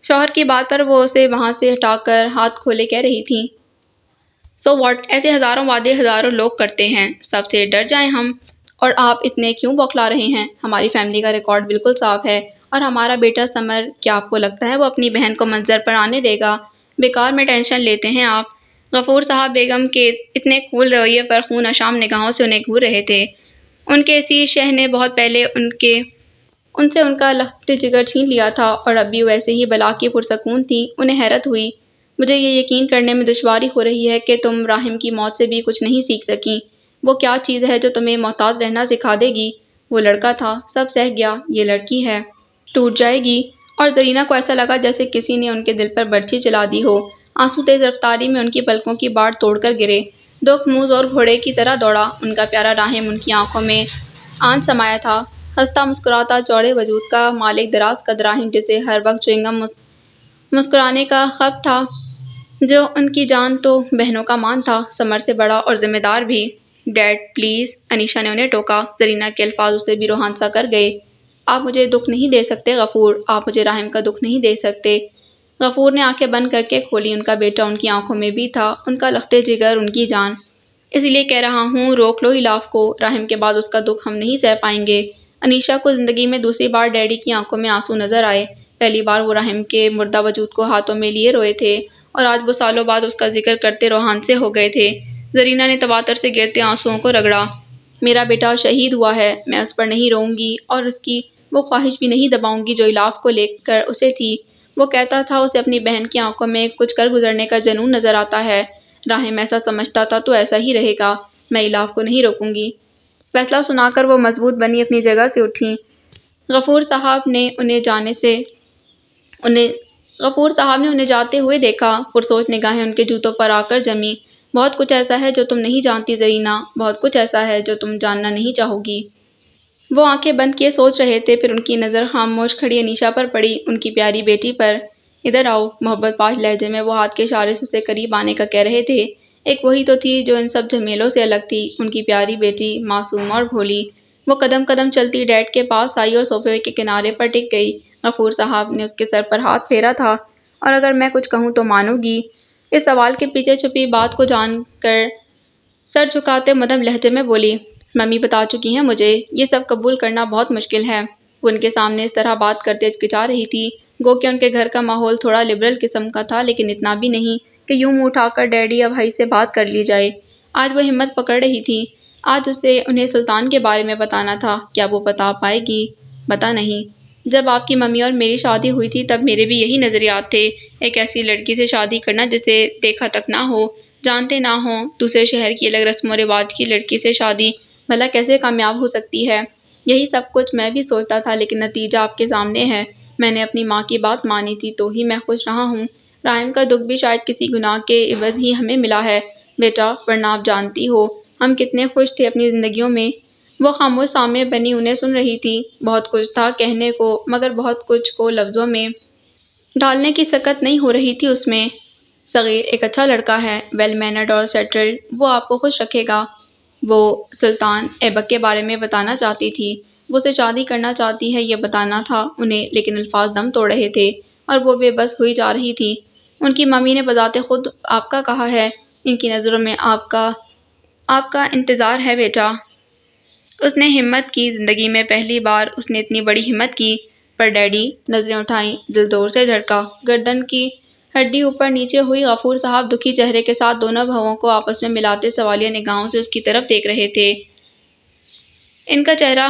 شوہر کی بات پر وہ اسے وہاں سے ہٹا کر ہاتھ کھولے کہہ رہی تھی، سو واٹ، ایسے ہزاروں وعدے ہزاروں لوگ کرتے ہیں، سب سے ڈر جائیں ہم؟ اور آپ اتنے کیوں بوکھلا رہے ہیں؟ ہماری فیملی کا ریکارڈ بالکل صاف ہے، اور ہمارا بیٹا سمر، کیا آپ کو لگتا ہے وہ اپنی بہن کو منظر پر آنے دے گا؟ بیکار میں ٹینشن لیتے ہیں آپ۔ غفور صاحب بیگم کے اتنے کول رویے پر خون اشام نگاہوں سے انہیں گھور رہے تھے۔ ان کے اسی شہ نے بہت پہلے ان سے ان کا لخت جگر چھین لیا تھا، اور اب بھی ویسے ہی بلا کی پرسکون تھی۔ انہیں حیرت ہوئی، مجھے یہ یقین کرنے میں دشواری ہو رہی ہے کہ تم راحم کی موت سے بھی کچھ نہیں سیکھ سکیں۔ وہ کیا چیز ہے جو تمہیں محتاط رہنا سکھا دے گی؟ وہ لڑکا تھا، سب سہ گیا، یہ لڑکی ہے، ٹوٹ جائے گی۔ اور زرینہ کو ایسا لگا جیسے کسی نے ان کے دل پر برچھی چلا دی ہو۔ آنسو تیز رفتاری میں ان کی پلکوں کی باڑ توڑ کر گرے۔ دکھ موز اور گھوڑے کی طرح دوڑا۔ ان کا پیارا راحم ان کی آنکھوں میں آن سمایا تھا، ہنستا مسکراتا چوڑے وجود کا مالک، دراز قد راحم جسے ہر وقت چوئنگم مسکرانے کا خب تھا، جو ان کی جان تو بہنوں کا مان تھا، سمر سے بڑا اور ذمہ دار بھی۔ ڈیڈ پلیز، انیشا نے انہیں ٹوکا۔ زرینہ کے الفاظ اسے بھی روحان سا کر گئے۔ آپ مجھے دکھ نہیں دے سکتے غفور، آپ مجھے راحم کا دکھ نہیں دے سکتے۔ غفور نے آنکھیں بند کر کے کھولی۔ ان کا بیٹا ان کی آنکھوں میں بھی تھا، ان کا لخت جگر، ان کی جان۔ اسی لیے کہہ رہا ہوں، روک لو الاف کو۔ راحم کے بعد اس کا دکھ ہم نہیں سہ پائیں گے۔ انیشا کو زندگی میں دوسری بار ڈیڈی کی آنکھوں میں آنسو نظر آئے۔ پہلی بار وہ راحم کے مردہ وجود کو ہاتھوں میں لیے روئے تھے، اور آج وہ سالوں بعد اس کا ذکر کرتے روحان سے ہو گئے تھے۔ زرینہ نے تواتر سے گرتے آنسوؤں کو رگڑا۔ میرا بیٹا شہید ہوا ہے، میں اس پر نہیں روؤں گی، اور اس کی وہ خواہش بھی نہیں دباؤں گی جو الاف کو لے کر اسے تھی۔ وہ کہتا تھا اسے اپنی بہن کی آنکھوں میں کچھ کر گزرنے کا جنون نظر آتا ہے۔ راحم ایسا سمجھتا تھا تو ایسا ہی رہے گا، میں الاف کو نہیں روکوں گی۔ فیصلہ سنا کر وہ مضبوط بنی اپنی جگہ سے اٹھیں۔ غفور صاحب نے انہیں جاتے ہوئے دیکھا۔ پرسوچ نگاہیں ان کے جوتوں پر آ کر جمیں۔ بہت کچھ ایسا ہے جو تم نہیں جانتی زرینہ، بہت کچھ ایسا ہے جو تم جاننا نہیں چاہو گی۔ وہ آنکھیں بند کیے سوچ رہے تھے، پھر ان کی نظر خاموش کھڑی انیشا پر پڑی، ان کی پیاری بیٹی پر۔ ادھر آؤ، محبت پاش لہجے میں وہ ہاتھ کے اشارے سے اسے قریب آنے کا کہہ رہے تھے۔ ایک وہی تو تھی جو ان سب جھمیلوں سے الگ تھی، ان کی پیاری بیٹی، معصوم اور بھولی۔ وہ قدم قدم چلتی ڈیڈ کے پاس آئی اور صوفے کے کنارے پر ٹک گئی۔ غفور صاحب نے اس کے سر پر ہاتھ پھیرا تھا۔ اور اگر میں کچھ کہوں تو مانو گی؟ اس سوال کے پیچھے چھپی بات کو جان کر سر جھکاتے مدھم لہجے میں بولی، ممی بتا چکی ہیں مجھے، یہ سب قبول کرنا بہت مشکل ہے۔ وہ ان کے سامنے اس طرح بات کرتے ہچکچا رہی تھی، گو کہ ان کے گھر کا ماحول تھوڑا لبرل قسم کا تھا، لیکن اتنا بھی نہیں کہ یوں منہ اٹھا کر ڈیڈی یا بھائی سے بات کر لی جائے۔ آج وہ ہمت پکڑ رہی تھی، آج اسے انہیں سلطان کے بارے میں بتانا تھا۔ کیا وہ بتا پائے گی؟ بتا نہیں۔ جب آپ کی ممی اور میری شادی ہوئی تھی تب میرے بھی یہی نظریات تھے، ایک ایسی لڑکی سے شادی کرنا جسے دیکھا تک نہ ہو، جانتے نہ ہوں، دوسرے شہر کی الگ رسم و رواج کی لڑکی سے شادی بھلا کیسے کامیاب ہو سکتی ہے؟ یہی سب کچھ میں بھی سوچتا تھا، لیکن نتیجہ آپ کے سامنے ہے۔ میں نے اپنی ماں کی بات مانی تھی تو ہی میں خوش رہا ہوں۔ راحم کا دکھ بھی شاید کسی گناہ کے عوض ہی ہمیں ملا ہے بیٹا، ورنہ آپ جانتی ہو ہم کتنے خوش تھے اپنی زندگیوں میں۔ وہ خاموش سامع بنی انہیں سن رہی تھی۔ بہت کچھ تھا کہنے کو، مگر بہت کچھ کو لفظوں میں ڈالنے کی سکت نہیں ہو رہی تھی اس میں۔ صغیر ایک اچھا لڑکا ہے، ویل مینرڈ اور سیٹلڈ، وہ آپ کو خوش رکھے گا۔ وہ سلطان ایبک کے بارے میں بتانا چاہتی تھی، وہ اسے شادی کرنا چاہتی ہے یہ بتانا تھا انہیں، لیکن الفاظ دم توڑ رہے تھے اور وہ بے بس ہوئی جا رہی تھی۔ ان کی ممی نے بذات خود آپ کا کہا ہے، ان کی نظروں میں آپ کا انتظار ہے بیٹا۔ اس نے ہمت کی، زندگی میں پہلی بار اس نے اتنی بڑی ہمت کی۔ پر ڈیڈی، نظریں اٹھائیں، دل زور سے دھڑکا، گردن کی ہڈی اوپر نیچے ہوئی۔ غفور صاحب دکھی چہرے کے ساتھ دونوں بہوؤں کو آپس میں ملاتے سوالیہ نگاہوں سے اس کی طرف دیکھ رہے تھے۔ ان کا چہرہ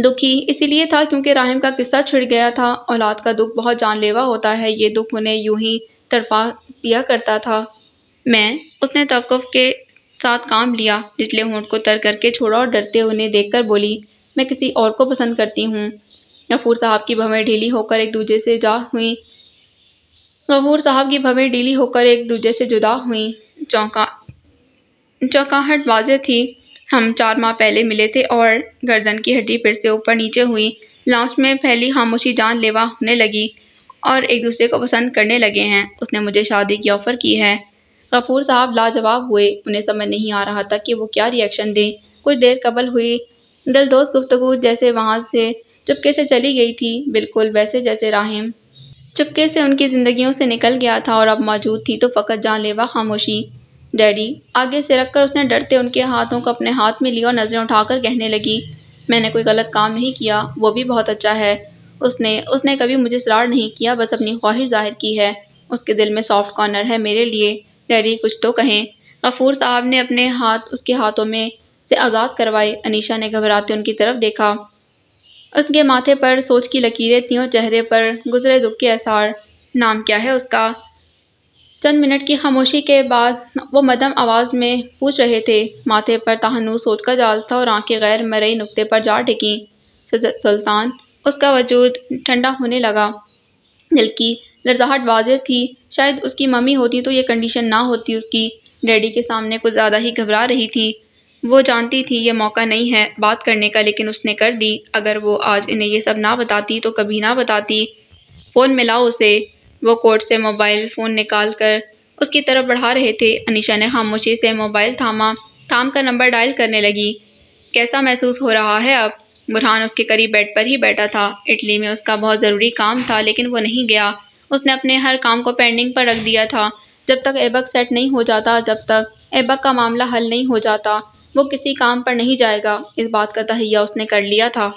دکھی اسی لیے تھا کیونکہ راحم کا قصہ چھڑ گیا تھا۔ اولاد کا دکھ بہت جان لیوا ہوتا ہے، یہ دکھ انہیں یوں ہی تڑپا دیا کرتا تھا۔ اس نے توقف کے ساتھ کام لیا، نچلے ہونٹ کو تر کر کے چھوڑا اور ڈرتے انہیں دیکھ کر بولی، میں کسی اور کو پسند کرتی ہوں۔ غفور صاحب کی بھویں ڈھیلی ہو کر ایک دوجے سے جدا ہوئیں۔ چونکاہٹ واضح تھی، ہم 4 ماہ پہلے ملے تھے، اور گردن کی ہڈی پھر سے اوپر نیچے ہوئی۔ لاؤنج میں پھیلی خاموشی جان لیوا ہونے لگی، اور ایک دوسرے کو پسند کرنے لگے ہیں۔ اس نے مجھے شادی کی آفر کی ہے۔ غفور صاحب لاجواب ہوئے، انہیں سمجھ نہیں آ رہا تھا کہ وہ کیا ری ایکشن دیں۔ کچھ دیر قبل ہوئی دلدوز گفتگو جیسے وہاں سے چپکے سے چلی گئی تھی، بالکل ویسے جیسے راحم چپکے سے ان کی زندگیوں سے نکل گیا تھا، اور اب موجود تھی تو فقط جان لیوا خاموشی۔ ڈیڈی، آگے سے رکھ کر اس نے ڈرتے ان کے ہاتھوں کو اپنے ہاتھ میں لیا اور نظریں اٹھا کر کہنے لگی، میں نے کوئی غلط کام نہیں کیا، وہ بھی بہت اچھا ہے۔ اس نے کبھی مجھے اصرار نہیں کیا، بس اپنی خواہش ظاہر کی ہے۔ اس کے دل میں سافٹ کارنر ہے میرے لیے۔ ڈیڈی کچھ تو کہیں۔ غفور صاحب نے اپنے ہاتھ اس کے ہاتھوں میں سے آزاد کروائے۔ انیشا نے گھبراتے ان کی طرف دیکھا۔ اس کے ماتھے پر سوچ کی لکیریں تھیں اور چہرے پر گزرے دکھ کے آثار۔ نام کیا ہے اس کا؟ چند منٹ کی خاموشی کے بعد وہ مدھم آواز میں پوچھ رہے تھے۔ ماتھے پر تاہنوز سوچ کا جال تھا اور آنکھیں غیر مرئی نقطے پر جا ٹکیں۔ سلطان۔ اس کا وجود ٹھنڈا ہونے لگا۔ دل کی لرزاہٹ واضح تھی۔ شاید اس کی ممی ہوتی تو یہ کنڈیشن نہ ہوتی اس کی۔ ڈیڈی کے سامنے کچھ زیادہ ہی گھبرا رہی تھی۔ وہ جانتی تھی یہ موقع نہیں ہے بات کرنے کا، لیکن اس نے کر دی۔ اگر وہ آج انہیں یہ سب نہ بتاتی تو کبھی نہ بتاتی۔ فون ملاؤ اسے۔ وہ کوٹ سے موبائل فون نکال کر اس کی طرف بڑھا رہے تھے۔ انیشا نے خاموشی سے موبائل تھام کر نمبر ڈائل کرنے لگی۔ کیسا محسوس ہو رہا ہے اب؟ برہان اس کے قریب بیڈ پر ہی بیٹھا تھا۔ اٹلی میں اس کا بہت ضروری کام تھا لیکن وہ نہیں گیا۔ اس نے اپنے ہر کام کو پینڈنگ پر رکھ دیا تھا۔ جب تک ایبک سیٹ نہیں ہو جاتا، جب تک ایبک کا معاملہ حل نہیں ہو جاتا، وہ کسی کام پر نہیں جائے گا۔ اس بات کا تہیہ اس نے کر لیا تھا۔